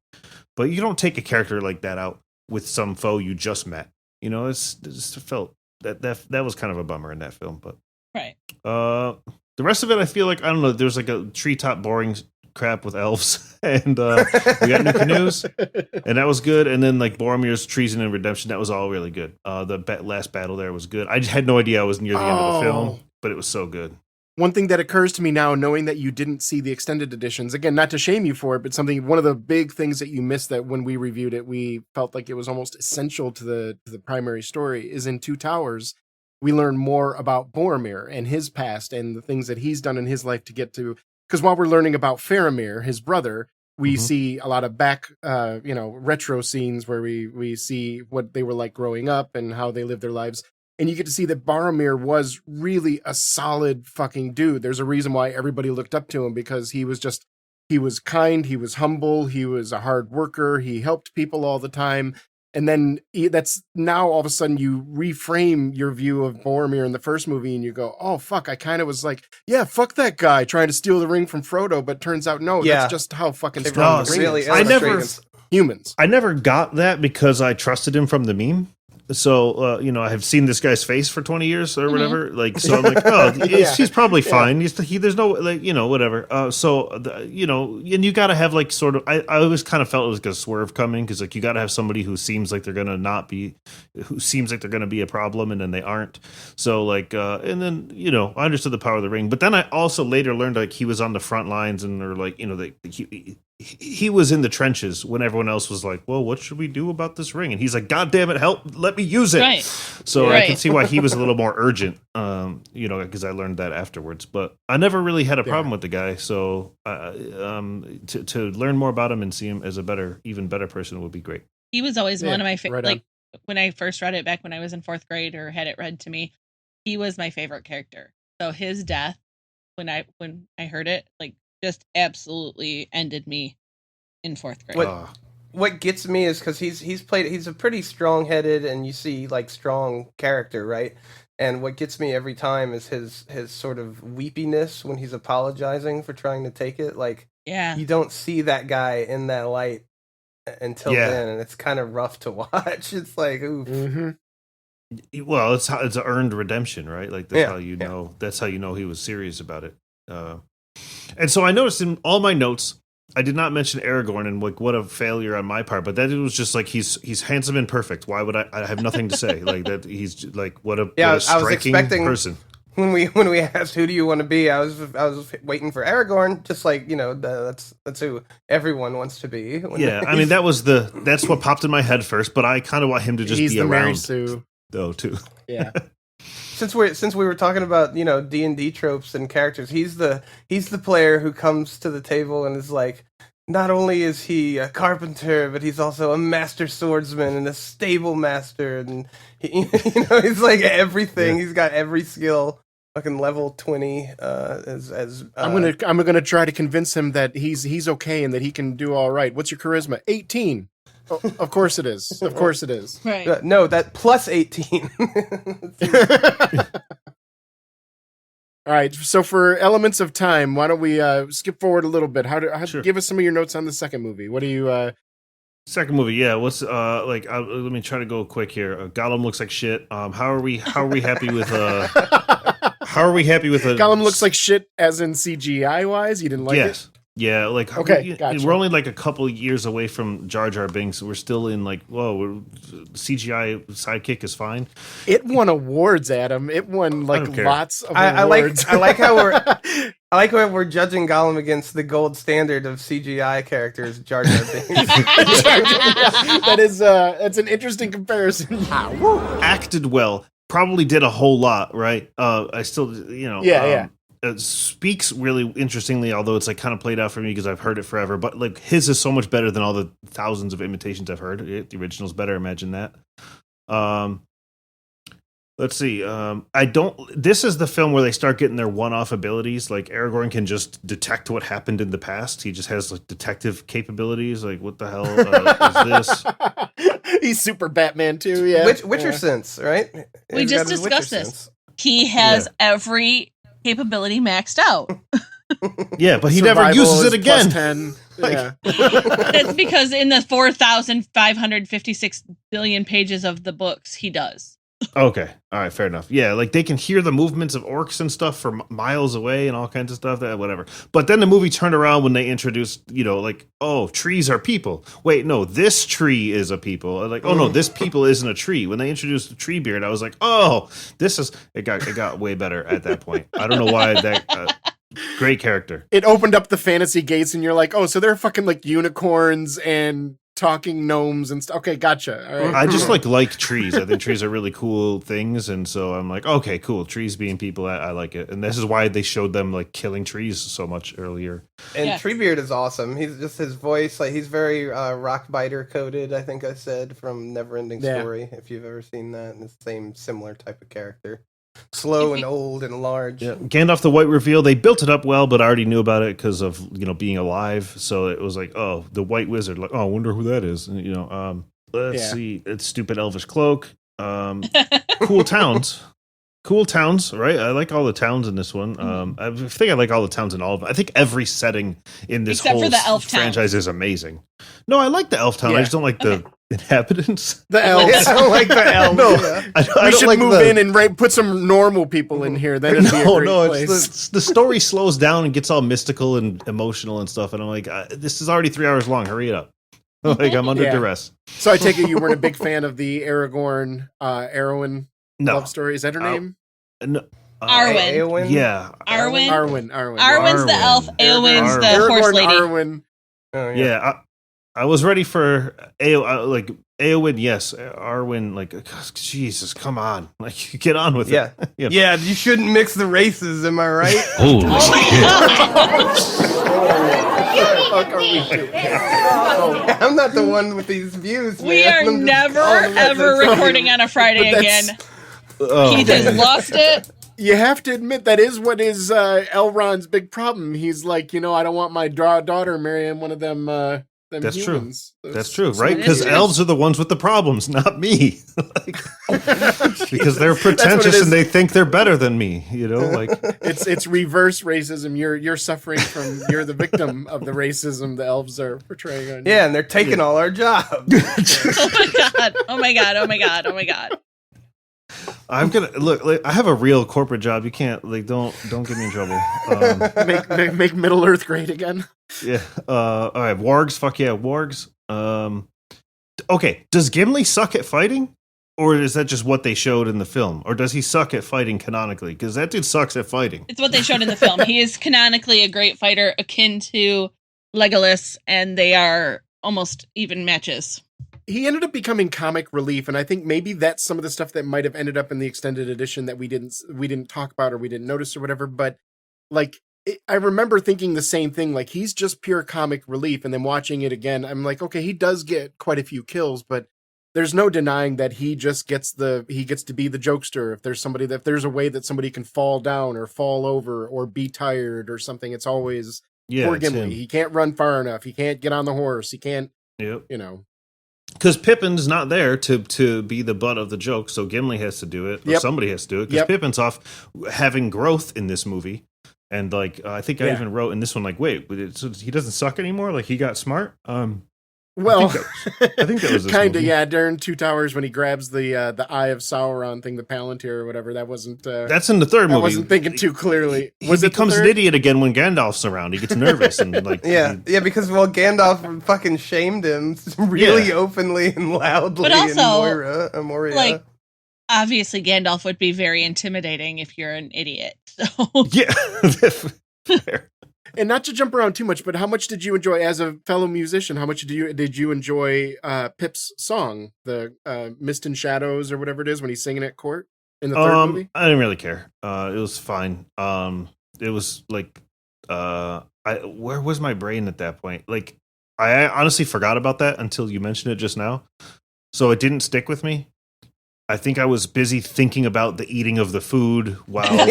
But you don't take a character like that out with some foe you just met. It just felt that was kind of a bummer in that film. But right. The rest of it, I feel like, I don't know. There's like a treetop boring crap with elves, and we got new canoes, and that was good. And then like Boromir's treason and redemption, that was all really good. The last battle there was good. I had no idea I was near the end of the film, but it was so good. One thing that occurs to me now, knowing that you didn't see the extended editions, again, not to shame you for it, but one of the big things that you missed that when we reviewed it, we felt like it was almost essential to the primary story, is in Two Towers. We learn more about Boromir and his past and the things that he's done in his life to get to. Because while we're learning about Faramir, his brother, we see a lot of retro scenes where we see what they were like growing up and how they lived their lives. And you get to see that Boromir was really a solid fucking dude. There's a reason why everybody looked up to him, because he was kind, he was humble, he was a hard worker, he helped people all the time. And then that's now all of a sudden you reframe your view of Boromir in the first movie and you go, oh, fuck, I kind of was like, yeah, fuck that guy trying to steal the ring from Frodo. But turns out, no, that's just how fucking strong the ring is. Humans. I never got that because I trusted him from the meme. So, I have seen this guy's face for 20 years or whatever. Like, so I'm like, oh, he's probably fine. There's no, like, whatever. And you got to have like sort of, I always kind of felt it was like a swerve coming, because like you got to have somebody who seems like they're going to be a problem and then they aren't. So like, and then, I understood the power of the ring. But then I also later learned like he was on the front lines and they're like, he was in the trenches when everyone else was like, well, what should we do about this ring? And he's like, God damn it, help, let me use it. Right. So I can see why he was a little more urgent, because I learned that afterwards. But I never really had a problem with the guy. So to learn more about him and see him as even better person would be great. He was always one of my favorite. Like when I first read it back when I was in 4th grade or had it read to me, he was my favorite character. So his death, when I heard it, like, just absolutely ended me in 4th grade. What gets me is because he's a pretty strong-headed and you see like strong character, right? And what gets me every time is his sort of weepiness when he's apologizing for trying to take it. Like, you don't see that guy in that light until then, and it's kind of rough to watch. It's like, oof. Mm-hmm. Well, it's an earned redemption, right? Like that's how you know. That's how you know he was serious about it. And so I noticed in all my notes, I did not mention Aragorn, and like what a failure on my part. But that it was just like he's handsome and perfect. Why would I have nothing to say? Like that he's like what a striking person. When we asked who do you want to be, I was waiting for Aragorn. Just like that's who everyone wants to be. I mean that's what popped in my head first. But I kind of want him to just be around. Mary Sue. Though too. Yeah. since we were talking about D&D tropes and characters, he's the player who comes to the table and is like, not only is he a carpenter, but he's also a master swordsman and a stable master, and he's like everything. Yeah. He's got every skill. Fucking level 20. I'm gonna try to convince him that he's okay and that he can do all right. What's your charisma? 18. Oh, of course it is. Of course it is. Right. No, that plus 18. All right. So for elements of time, why don't we skip forward a little bit? Sure. Give us some of your notes on the second movie. What do you? Second movie, yeah. What's let me try to go quick here. Gollum looks like shit. How are we happy with How are we happy with Gollum looks like shit, as in CGI wise? You didn't like it? Yeah, like okay, gotcha. We're only like a couple of years away from Jar Jar Binks. We're still in like, CGI sidekick is fine. It won awards, Adam. It won like lots of awards. I like how we're judging Gollum against the gold standard of CGI characters, Jar Jar Binks. That's an interesting comparison. Acted well. Probably did a whole lot, right? I still, it speaks really interestingly, although it's like kind of played out for me because I've heard it forever. But like his is so much better than all the thousands of imitations I've heard. The original's better. Imagine that. Let's see. This is the film where they start getting their one-off abilities. Like Aragorn can just detect what happened in the past. He just has like detective capabilities. Like what the hell is this? He's super Batman too. Yeah. Witcher sense, right? We just discussed this. He has every capability maxed out. Yeah, but he never uses it again. 10. Yeah. That's because in the 4,556 billion pages of the books, he does. Okay. All right. Fair enough. Yeah. Like they can hear the movements of orcs and stuff from miles away and all kinds of stuff. Whatever. But then the movie turned around when they introduced, trees are people. Wait, no, this tree is a people. Like, oh no, this people isn't a tree. When they introduced Treebeard, I was like, oh, it got way better at that point. I don't know why that. Great character. It opened up the fantasy gates, and you're like, oh, so they're fucking like unicorns and talking gnomes and stuff. Okay, gotcha. All right. I just like trees. I think trees are really cool things, and so I'm like, okay, cool. Trees being people, I like it, and this is why they showed them like killing trees so much earlier. And Treebeard is awesome. He's just his voice, like he's very Rockbiter coded. I think I said from Neverending Story. If you've ever seen that, and the same similar type of character. Slow and old and large. Yeah. Gandalf the White reveal. They built it up well, but I already knew about it because of being alive. So it was like, oh, the White Wizard. Like, oh, I wonder who that is. And, let's see. It's stupid elvish cloak. Cool towns. Cool towns, right? I like all the towns in this one. I think I like all the towns in all of them. I think every setting in this except whole for the elf franchise is amazing. No, I like the elf town. I just don't like the inhabitants. The elves. I don't like the elves. No, we should move in and put some normal people in here. That is a great place. It's the story slows down and gets all mystical and emotional and stuff. And I'm like, this is already 3 hours long. Hurry it up. Like I'm under duress. So I take it you weren't a big fan of the Aragorn, Arwen love story. Is that her name? No. Arwen. Eowyn? Yeah. Arwen. Arwen's the elf. Eowyn's the Aragorn, horse lady. Arwen. Oh, Yeah. I was ready for Eowyn, yes. Arwen, like, Jesus, come on. Like, get on with it. Yeah, you shouldn't mix the races, am I right? Holy I'm not the one with these views, We man. are never, ever recording on a Friday again. Keith has lost it. You have to admit that is what is Elrond's big problem. He's like, I don't want my daughter marrying one of them. That's humans. true. That's true, right? Because elves are the ones with the problems, not me. Because they're pretentious and they think they're better than me. It's reverse racism. You're suffering from. You're the victim of the racism the elves are portraying on you. Yeah, and they're taking all our jobs. Oh my god. I'm gonna look. I have a real corporate job. You can't don't get me in trouble. Make Middle Earth great again. Yeah. All right. Wargs. Fuck yeah, wargs. Okay. Does Gimli suck at fighting, or is that just what they showed in the film, or does he suck at fighting canonically? Because that dude sucks at fighting. It's what they showed in the film. He is canonically a great fighter, akin to Legolas, and they are almost even matches. he ended up becoming comic relief, and I think maybe that's some of the stuff that might have ended up in the extended edition that we didn't talk about or we didn't notice or whatever. But like, I remember thinking the same thing. Like, he's just pure comic relief, and then watching it again, I'm like, okay, he does get quite a few kills, but there's no denying that he just gets to be the jokester. If there's a way that somebody can fall down or fall over or be tired or something, it's always poor Gimli. He can't run far enough. He can't get on the horse. He can't. Yep. Because Pippin's not there to be the butt of the joke, so Gimli has to do it, or somebody has to do it, because Pippin's off having growth in this movie. And, like, I think I even wrote in this one, like, wait, so he doesn't suck anymore? Like, he got smart? Well, I think that was kind of, yeah. During Two Towers, when he grabs the Eye of Sauron thing, the Palantir or whatever, that wasn't. That's in the third movie. I wasn't thinking too clearly. He becomes an idiot again when Gandalf's around. He gets nervous and like. Because Gandalf fucking shamed him really openly and loudly. But also, in Moria. Like, obviously, Gandalf would be very intimidating if you're an idiot. So yeah. Fair. And not to jump around too much, but how much did you enjoy, as a fellow musician, how much did you enjoy Pip's song, the Mist and Shadows or whatever it is, when he's singing at court in the third movie? I didn't really care. It was fine. It was like, where was my brain at that point? Like, I honestly forgot about that until you mentioned it just now. So it didn't stick with me. I think I was busy thinking about the eating of the food while the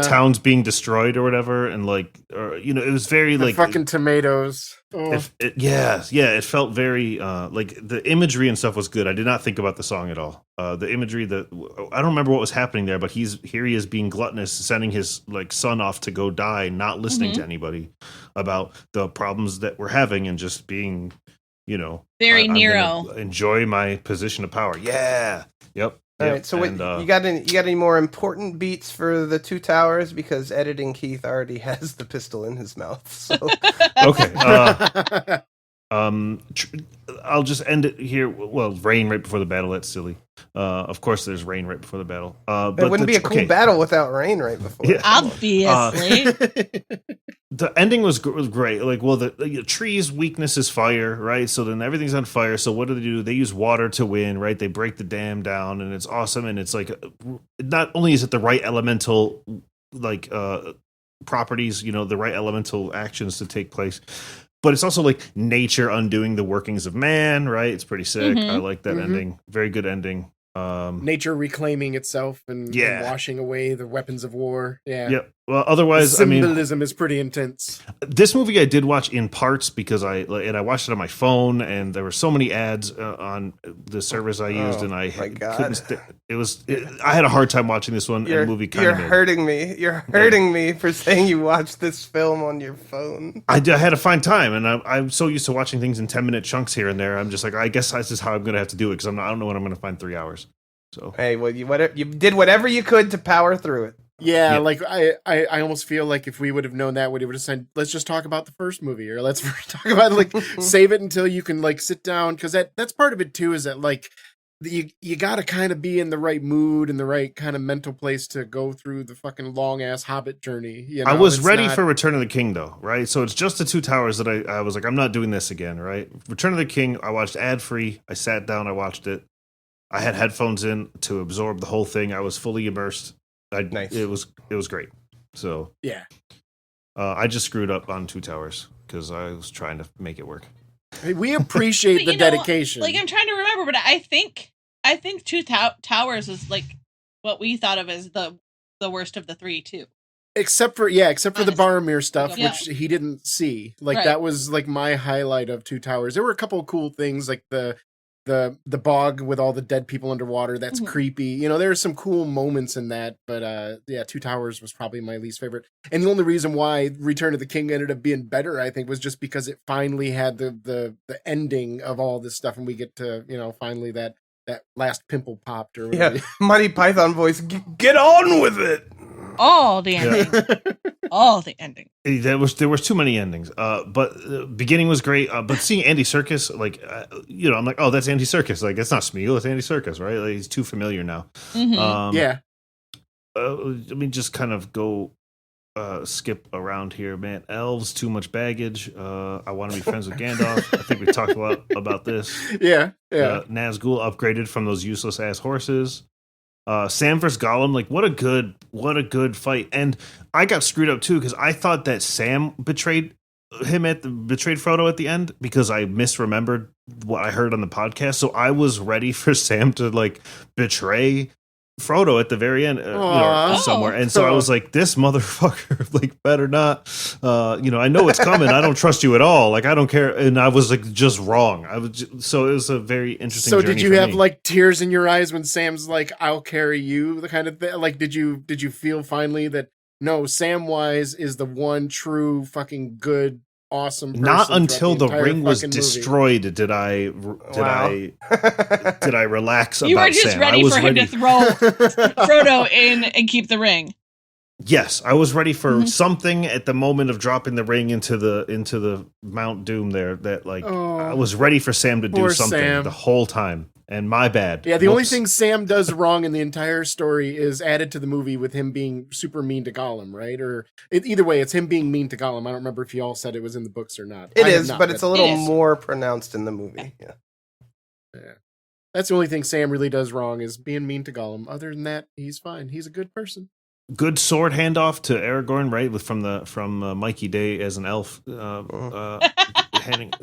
town's being destroyed or whatever, and like, it was very the like fucking tomatoes. It felt very like the imagery and stuff was good. I did not think about the song at all. The imagery I don't remember what was happening there, but he is being gluttonous, sending his like son off to go die, not listening to anybody about the problems that we're having, and just being. Very Nero. Enjoy my position of power. Yeah. Yep. All right. So you got any more important beats for the Two Towers? Because editing Keith already has the pistol in his mouth. So. Okay. I'll just end it here. Well, rain right before the battle. That's silly. Of course, there's rain right before the battle. But it wouldn't be a cool battle without rain right before. Yeah. Obviously. The ending was great. Like, well, the tree's weakness is fire, right? So then everything's on fire. So what do? They use water to win, right? They break the dam down, and it's awesome. And it's like, not only is it the right elemental, like, properties, the right elemental actions to take place, but it's also like nature undoing the workings of man, right? It's pretty sick. I like that ending. Very good ending. Nature reclaiming itself and washing away the weapons of war. Yeah. Yep. Well, otherwise, the symbolism is pretty intense. This movie I did watch in parts because I watched it on my phone, and there were so many ads on the service I used, and I couldn't. I had a hard time watching this one. And the movie you're hurting me. You're hurting me for saying you watched this film on your phone. I had to find time, and I'm so used to watching things in 10-minute chunks here and there. I'm just like, I guess this is how I'm going to have to do it, because I don't know when I'm going to find 3 hours. So hey, well, you did whatever you could to power through it. Yeah, like I almost feel like if we would have known that, we would have said, let's just talk about the first movie, or let's talk about like save it until you can like sit down, because that's part of it too. Is that like you got to kind of be in the right mood and the right kind of mental place to go through the fucking long ass Hobbit journey. I was ready for Return of the King though, right? So it's just the Two Towers that I was like, I'm not doing this again, right? Return of the King, I watched ad free. I sat down, I watched it. I had headphones in to absorb the whole thing. I was fully immersed. Nice. It was great. So yeah, I just screwed up on Two Towers because I was trying to make it work. We appreciate the dedication. Like, I'm trying to remember, but I think Two Towers is like what we thought of as the worst of the three too. Except for the Boromir stuff, which he didn't see. Like that was like my highlight of Two Towers. There were a couple of cool things, like the bog with all the dead people underwater. That's creepy. There are some cool moments in that, but Two Towers was probably my least favorite. And the only reason why Return of the King ended up being better, I think, was just because it finally had the ending of all this stuff, and we get to finally that last pimple popped or whatever. Yeah, Monty Python voice. Get on with it. All the ending. All the ending. There was too many endings. But the beginning was great. But seeing Andy Serkis, like, I'm like, oh, that's Andy Serkis. Like, it's not Smeagol, it's Andy Serkis, right? Like, he's too familiar now. Yeah. Let me just kind of go skip around here, man. Elves, too much baggage. I want to be friends with Gandalf. I think we talked a lot about this. Yeah. Nazgul upgraded from those useless ass horses. Sam versus Gollum, like what a good fight. And I got screwed up too because I thought that Sam betrayed Frodo at the end because I misremembered what I heard on the podcast. So I was ready for Sam to like betray Frodo at the very end, somewhere. And so I was like, this motherfucker, like, better not. I know it's coming. I don't trust you at all. Like, I don't care. And I was like, just wrong. So it was a very interesting. So did you have like tears in your eyes when Sam's like, "I'll carry you," the kind of thing? Like, did you feel finally that no, Samwise is the one true fucking good, awesome person? Not until the ring was movie. Destroyed did I relax about Sam. You were just ready for him to throw Frodo in and keep the ring. Yes, I was ready for something at the moment of dropping the ring into the Mount Doom there. That like I was ready for Sam to do something the whole time. And my bad. Yeah, the only thing Sam does wrong in the entire story is added to the movie with him being super mean to Gollum, right? Or either way, it's him being mean to Gollum. I don't remember if you all said it was in the books or not. It is, but it's a little more pronounced in the movie. Yeah. That's the only thing Sam really does wrong is being mean to Gollum. Other than that, he's fine. He's a good person. Good sword handoff to Aragorn, right? From Mikey Day as an elf, handing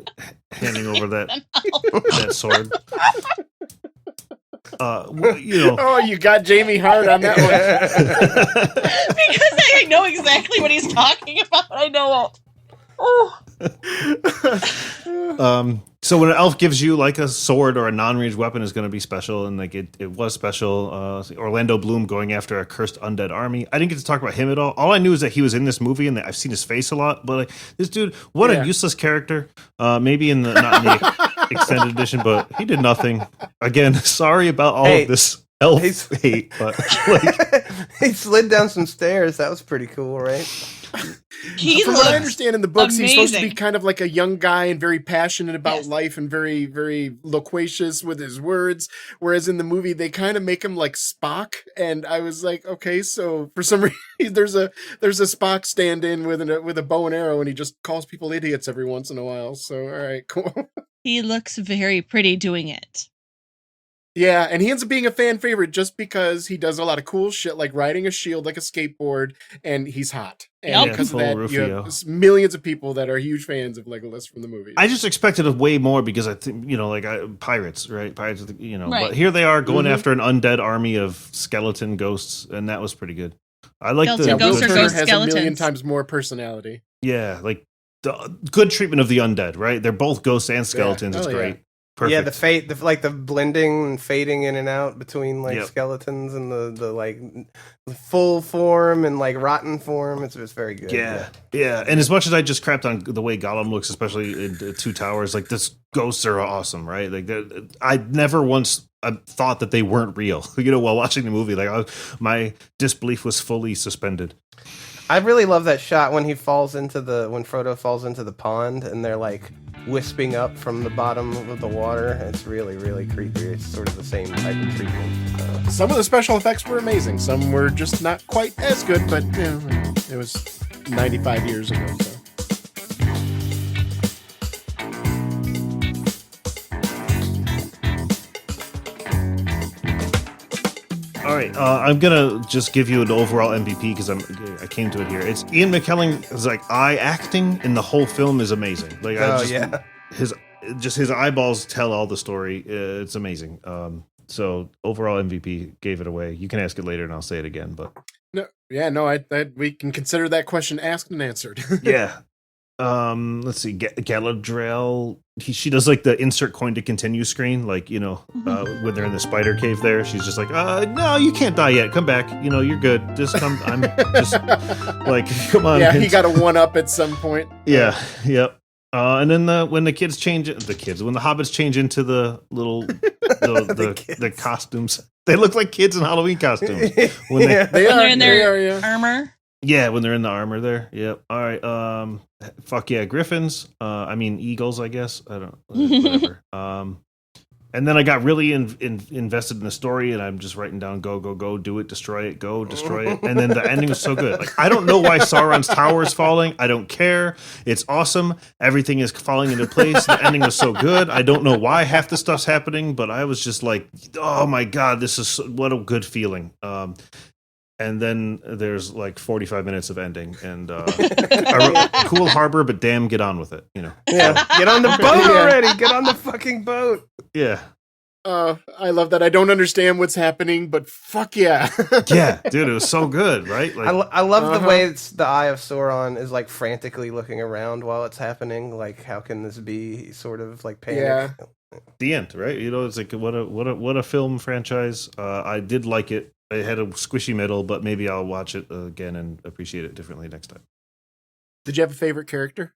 over that sword. Oh, you got Jamie Hart on that one. Because I know exactly what he's talking about. I know. So when an elf gives you like a sword or a non-ranged weapon is going to be special, and like it was special. Orlando Bloom going after a cursed undead army. I didn't get to talk about him at all. All I knew is that he was in this movie and that I've seen his face a lot. But like this dude, what a useless character. Maybe not in the extended edition, but he did nothing. Again, sorry about all of this elf hate, but like, he slid down some stairs. That was pretty cool, right? From what I understand in the books, he's supposed to be kind of like a young guy and very passionate about life and very, very loquacious with his words. Whereas in the movie, they kind of make him like Spock. And I was like, okay, so for some reason, there's a Spock stand-in with a bow and arrow, and he just calls people idiots every once in a while. So all right, cool. He looks very pretty doing it. Yeah, and he ends up being a fan favorite just because he does a lot of cool shit like riding a shield like a skateboard, and he's hot. And because of that, you have millions of people that are huge fans of Legolas from the movie. I just expected it way more because I think, pirates, right? Pirates, right. But here they are going after an undead army of skeleton ghosts, and that was pretty good. I like the ghost has a million times more personality. Yeah, like the good treatment of the undead, right? They're both ghosts and skeletons. It's great. Yeah. Perfect. Yeah, the blending and fading in and out between skeletons and the like full form and like rotten form. It's very good. Yeah. And as much as I just crapped on the way Gollum looks, especially in Two Towers, like this ghosts are awesome, right? Like I never once thought that they weren't real. While watching the movie, like my disbelief was fully suspended. I really love that shot when Frodo falls into the pond and they're like wisping up from the bottom of the water. It's really, really creepy. It's sort of the same type of treatment. Some of the special effects were amazing. Some were just not quite as good, but it was 95 years ago. So. All right, I'm gonna just give you an overall MVP because I came to it here. It's Ian McKellen's like eye acting in the whole film is amazing. Like his eyeballs tell all the story. It's amazing. So overall MVP, gave it away. You can ask it later and I'll say it again. But we can consider that question asked and answered. Yeah. Let's see, Galadriel. She does like the insert coin to continue screen, like when they're in the spider cave. There, she's just like, no, you can't die yet. Come back. You're good. Just come. I'm just like, come on. Yeah, he got a 1-up at some point. Yeah. Yep. And then when the hobbits change into the little the costumes, they look like kids in Halloween costumes. When they're in their armor. Yeah, when they're in the armor there. Yep. All right. Fuck yeah, griffins. I mean eagles, I guess. I don't. Whatever. And then I got really invested in the story, and I'm just writing down, go, do it, destroy it, go, destroy it. And then the ending was so good. Like, I don't know why Sauron's tower is falling. I don't care. It's awesome. Everything is falling into place. The ending was so good. I don't know why half the stuff's happening, but I was just like, oh my God, this is what a good feeling. And then there's like 45 minutes of ending, and I wrote, cool harbor, but damn, get on with it, you know. Yeah, get on the boat already. Get on the fucking boat. Yeah. I love that. I don't understand what's happening, but fuck yeah. Yeah, dude, it was so good, right? Like, I love the way the Eye of Sauron is like frantically looking around while it's happening. Like, how can this be? Sort of like panic. Yeah. The end, right? You know, it's like what a film franchise. I did like it. It had a squishy middle, but maybe I'll watch it again and appreciate it differently next time. Did you have a favorite character?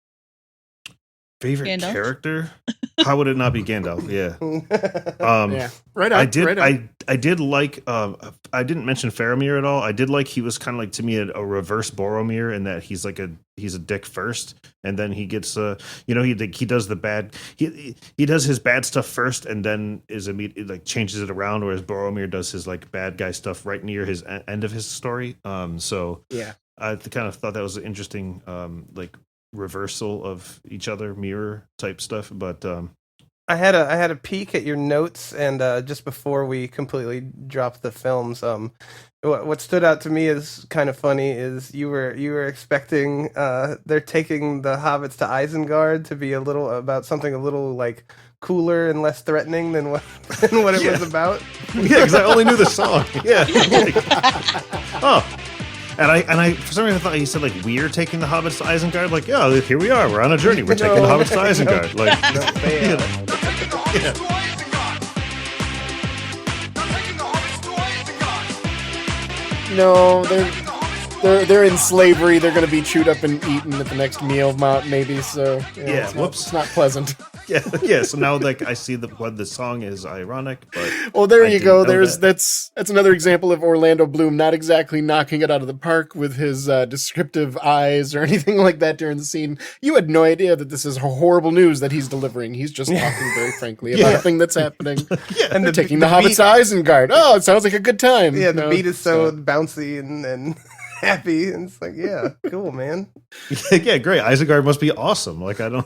Favorite Gandalf? Character? How would it not be Gandalf? Yeah. Yeah. Right on. I did. Right on. I did like. I didn't mention Faramir at all. I did like he was kind of like to me a reverse Boromir in that he's a dick first, and then he gets he does the bad. He does his bad stuff first, and then is immediately like changes it around. Whereas Boromir does his like bad guy stuff right near his end of his story. So yeah, I kind of thought that was an interesting like reversal of each other, mirror type stuff. But I had a peek at your notes, and just before we completely dropped the films, what stood out to me is kind of funny is you were expecting they're taking the hobbits to Isengard to be about something a little like cooler and less threatening than what it was about. Yeah, because I only knew the song. Yeah. Oh. And I for some reason I thought he said like we're taking the hobbits to Isengard. Like, yeah, here we are. We're on a journey. We're taking the hobbits to Isengard. Like, no, they're in slavery. They're going to be chewed up and eaten at the next meal, maybe. So yeah, it's not pleasant. Yeah. So now, like, I see what the song is ironic, but well, there you go. That's another example of Orlando Bloom not exactly knocking it out of the park with his descriptive eyes or anything like that during the scene. You had no idea that this is horrible news that he's delivering. He's just talking very frankly about a thing that's happening. Yeah, and they're taking the hobbits to Isengard. Oh, it sounds like a good time. Yeah, the beat is so bouncy and happy, and it's like, yeah, cool, man. Yeah, great. Isengard must be awesome. Like, I don't.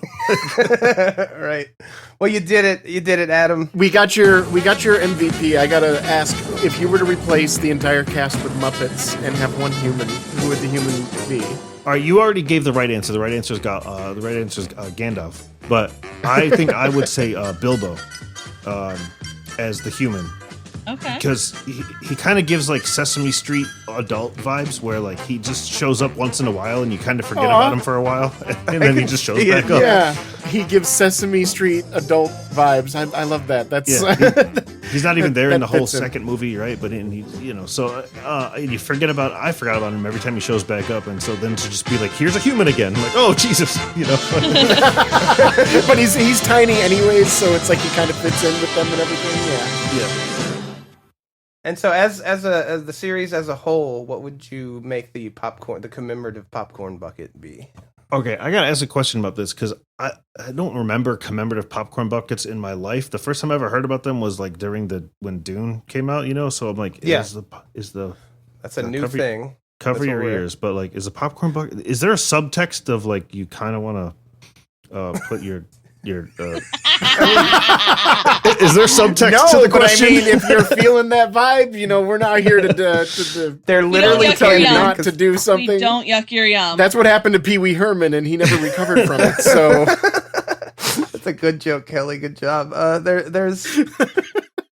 Right. Well, you did it, Adam. We got your MVP. I gotta ask, if you were to replace the entire cast with Muppets and have one human, who would the human be? All right, you already gave the right answer. The right answer is Gandalf. But I think I would say Bilbo as the human. Okay. Because he kind of gives like Sesame Street adult vibes, where like he just shows up once in a while and you kind of forget about him for a while, and then he just shows back up. Yeah, he gives Sesame Street adult vibes. I love that. That's he's not even there in the whole second movie, right? But you forget about. I forgot about him every time he shows back up, and so then to just be like, here's a human again, I'm like, oh Jesus, But he's tiny anyways, so it's like he kind of fits in with them and everything. Yeah. And so, as the series as a whole, what would you make the commemorative popcorn bucket be? Okay, I gotta ask a question about this because I don't remember commemorative popcorn buckets in my life. The first time I ever heard about them was like when Dune came out, So I'm like, that's a new thing. Cover your ears, but like, is a popcorn bucket? Is there a subtext of like you kind of want to put your is there subtext to the question? I mean, if you're feeling that vibe, we're not here to they're literally telling you not to do something. We don't yuck your yum. That's what happened to Pee Wee Herman, and he never recovered from it. So that's a good joke, Kelly. Good job. There is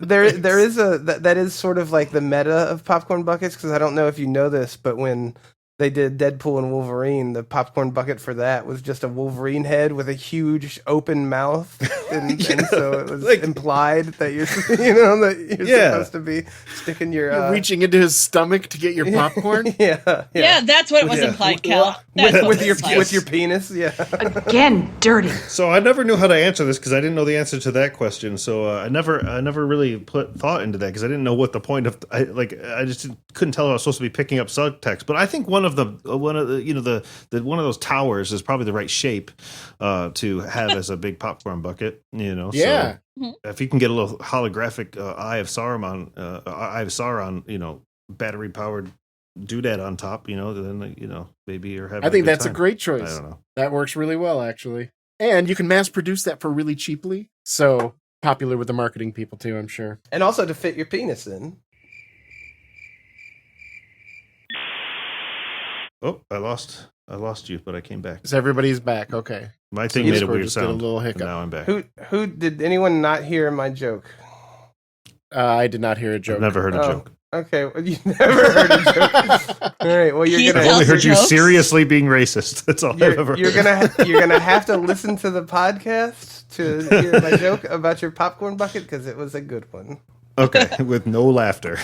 that is sort of like the meta of popcorn buckets, because I don't know if you know this, but when they did Deadpool and Wolverine, the popcorn bucket for that was just a Wolverine head with a huge open mouth, and so it was like, implied that you're supposed to be sticking you're reaching into his stomach to get your popcorn. Yeah, that's what was implied, Cal. With your penis. Yeah. Again, dirty. So I never knew how to answer this because I didn't know the answer to that question. So I never really put thought into that because I didn't know what the point of I just couldn't tell if I was supposed to be picking up subtext. But I think one of of the one of those towers is probably the right shape to have as a big popcorn bucket. Yeah. So if you can get a little holographic Eye of Sauron, battery powered doodad on top, then maybe you're having. I think a good that's time. a great choice. I don't know. That works really well, actually, and you can mass produce that for really cheaply. So popular with the marketing people too, I'm sure, and also to fit your penis in. Oh, I lost you, but I came back. So everybody's back. Okay, My thing made a Discord weird just did a sound. little hiccup. Now I'm back. Who did anyone not hear my joke? I did not hear a joke. I've never heard a joke. Okay, well, you never heard a joke. All right, well, He you're I've gonna only heard you jokes? seriously being racist. That's all I've ever you're heard. gonna have to listen to the podcast to hear my joke about your popcorn bucket because it was a good one. Okay, with no laughter.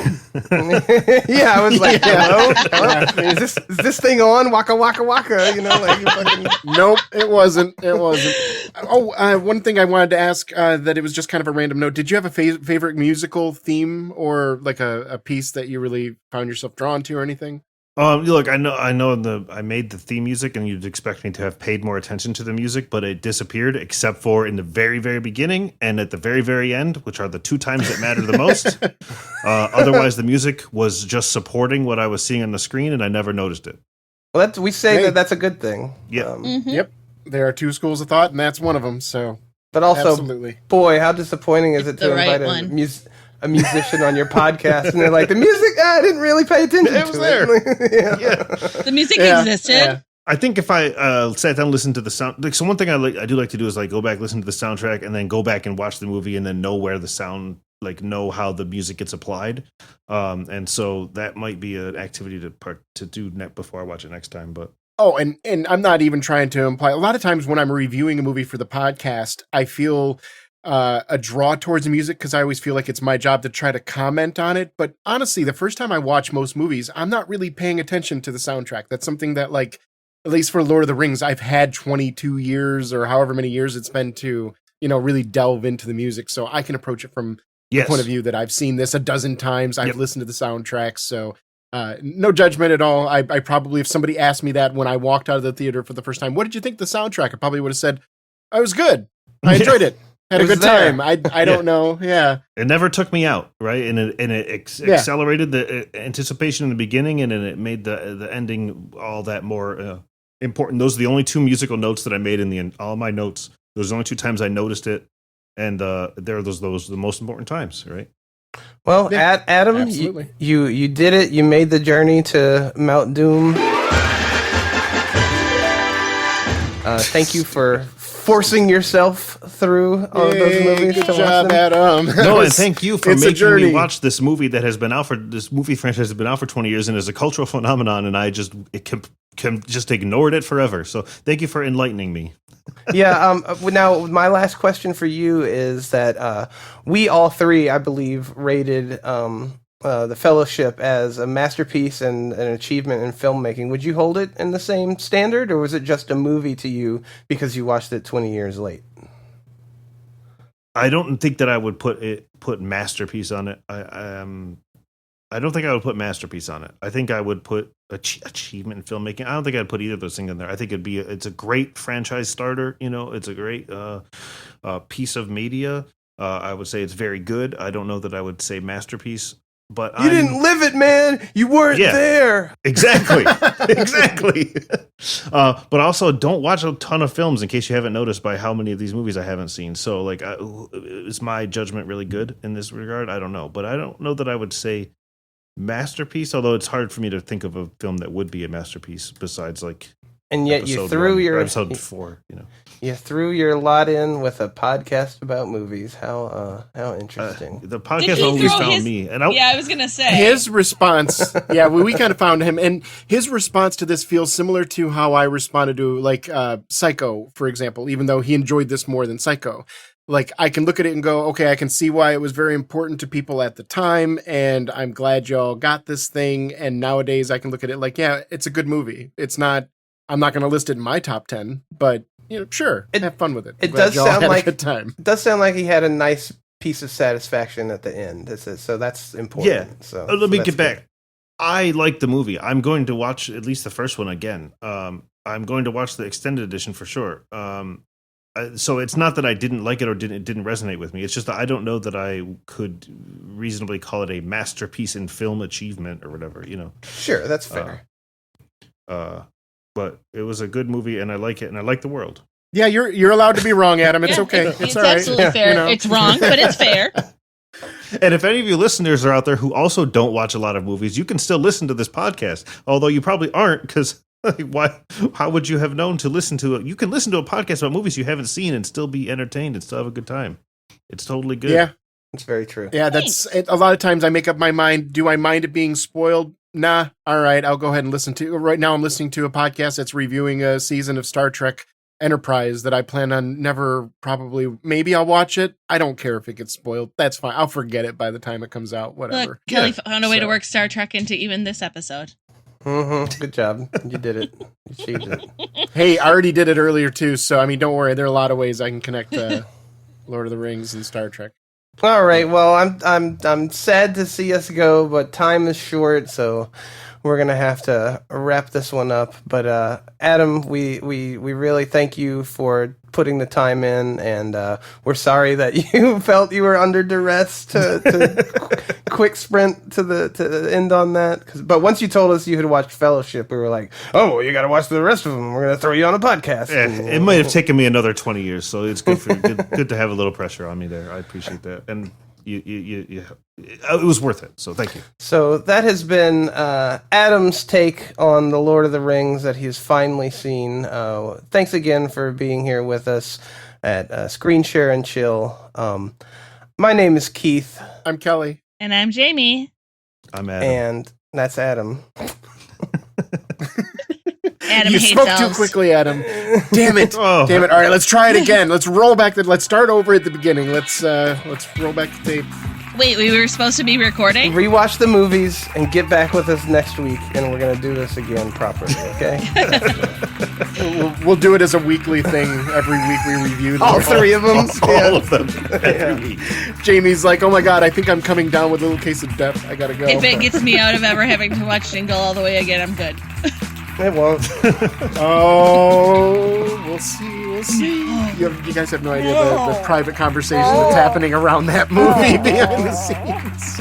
Yeah, I was like, hello? Is this thing on? Waka waka waka, like you fucking. Nope, it wasn't. It wasn't. Oh, one thing I wanted to ask that it was just kind of a random note. Did you have a favorite musical theme or like a piece that you really found yourself drawn to or anything? Look, I know. I made the theme music, and you'd expect me to have paid more attention to the music, but it disappeared, except for in the very, very beginning and at the very, very end, which are the two times that matter the most. Otherwise, the music was just supporting what I was seeing on the screen, and I never noticed it. Well, we say that's a good thing. Yeah. Yep. There are two schools of thought, and that's one of them. So, But also, absolutely. boy, how disappointing is it The to right invite one. a musician on your podcast, and they're like, the music, I didn't really pay attention It was to there. it. Yeah. The music Yeah, existed. yeah. I think if I sat down and listened to the sound, like, so one thing I do like to do is like go back, listen to the soundtrack, and then go back and watch the movie, and then know where the sound, like know how the music gets applied. And so that might be an activity to do before I watch it next time. But Oh, and I'm not even trying to imply. A lot of times when I'm reviewing a movie for the podcast, I feel a draw towards the music because I always feel like it's my job to try to comment on it. But honestly, the first time I watch most movies, I'm not really paying attention to the soundtrack. That's something that, like, at least for Lord of the Rings, I've had 22 years or however many years it's been to, really delve into the music. So I can approach it from the point of view that I've seen this a dozen times. I've listened to the soundtrack. So no judgment at all. I probably, if somebody asked me that when I walked out of the theater for the first time, what did you think of the soundtrack? I probably would have said, I was good. I enjoyed it. Had a good time. I don't know. Yeah. it never took me out, right? And it accelerated the anticipation in the beginning, and then it made the ending all that more important. Those are the only two musical notes that I made in all my notes. Those are the only two times I noticed it, and those the most important times, right? Well, Yeah, Adam, absolutely. you did it. You made the journey to Mount Doom. Thank you for forcing yourself through all of those movies. Good to watch job, them. Adam. No, and thank you for it's a making journey. me watch this movie that has been out for this movie franchise has been out for 20 years and is a cultural phenomenon, and I just just ignored it forever. So thank you for enlightening me. Yeah. Now, my last question for you is that we all three, I believe, rated The Fellowship as a masterpiece and an achievement in filmmaking. Would you hold it in the same standard, or was it just a movie to you because you watched it 20 years late? I don't think that I would put masterpiece on it. I don't think I would put masterpiece on it. I think I would put achievement in filmmaking. I don't think I'd put either of those things in there. I think it's a great franchise starter. It's a great piece of media. I would say it's very good. I don't know that I would say masterpiece. But You didn't live it, man. You weren't there. Exactly. Exactly. But also, don't watch a ton of films in case you haven't noticed by how many of these movies I haven't seen. So, like, is my judgment really good in this regard? I don't know. But I don't know that I would say masterpiece, although it's hard for me to think of a film that would be a masterpiece besides, like, And yet episode you four, You threw your lot in with a podcast about movies. How interesting. The Did podcast he always throw found his- me, and Yeah, I was gonna say His response, we kind of found him, and his response to this feels similar to how I responded to, like, Psycho, for example, even though he enjoyed this more than Psycho. Like, I can look at it and go, okay, I can see why it was very important to people at the time, and I'm glad y'all got this thing, and nowadays I can look at it like, yeah, it's a good movie. I'm not going to list it in my top 10, but, sure, have fun with it. It Glad does y'all sound had like a good time. It does sound like he had a nice piece of satisfaction at the end. So that's important. Yeah. So Let me that's get back. good. I like the movie. I'm going to watch at least the first one again. I'm going to watch the extended edition for sure. So it's not that I didn't like it or it didn't resonate with me. It's just that I don't know that I could reasonably call it a masterpiece in film achievement or whatever, you know. Sure, that's fair. But it was a good movie, and I like it, and I like the world. Yeah, you're allowed to be wrong, Adam. It's okay. It's all right. Absolutely fair. You know? It's wrong, but it's fair. And if any of you listeners are out there who also don't watch a lot of movies, you can still listen to this podcast, although you probably aren't, because why? How would you have known to listen to it? You can listen to a podcast about movies you haven't seen and still be entertained and still have a good time. It's totally good. Yeah, it's very true. Yeah, that's it. A lot of times I make up my mind. Do I mind it being spoiled? Nah. All right, I'll go ahead and listen to. Right now, I'm listening to a podcast that's reviewing a season of Star Trek Enterprise that I plan on never. Probably, maybe I'll watch it. I don't care if it gets spoiled. That's fine. I'll forget it by the time it comes out. Whatever. Look, Kelly found a way to work Star Trek into even this episode. Mm-hmm. Good job. You did it. You achieved it. Hey, I already did it earlier too, so I mean, don't worry. There are a lot of ways I can connect Lord of the Rings and Star Trek. All right. Well, I'm sad to see us go, but time is short, so we're gonna have to wrap this one up. But Adam, we really thank you for putting the time in, and we're sorry that you felt you were under duress to quick sprint to the end on that. But once you told us you had watched Fellowship, we were like, oh, well, you got to watch the rest of them. We're gonna throw you on a podcast. Yeah, it might have taken me another 20 years, so it's good to have a little pressure on me there. I appreciate that, and it was worth it. So thank you. So that has been Adam's take on the Lord of the Rings that he's finally seen. Thanks again for being here with us at Screen Share and Chill. My name is Keith. I'm Kelly. And I'm Jamie. I'm Adam. And that's Adam. Adam you hates spoke elves. too quickly, Adam. Damn it! Oh. Damn it! All right, let's try it again. Let's roll back. Let's start over at the beginning. Let's roll back the tape. Wait, we were supposed to be recording? Rewatch the movies and get back with us next week, and we're gonna do this again properly. Okay? We'll do it as a weekly thing. Every week we review them. All three of them. All of them. Every week. Jamie's like, oh my god, I think I'm coming down with a little case of death. I gotta go. If it gets me out of ever having to watch Jingle all the way again, I'm good. It won't. Oh, we'll see. We'll see. You guys have no idea the private conversation that's happening around that movie behind the scenes.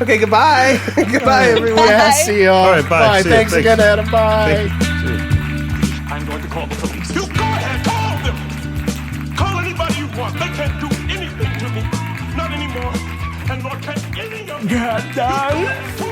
Okay, goodbye. Goodbye, everyone. Yeah, see y'all. All right, bye. See ya. Thanks again, Adam. Bye. I'm going to call the police. You go ahead, call them. Call anybody you want. They can't do anything to me. Not anymore. And nor can any of you. God,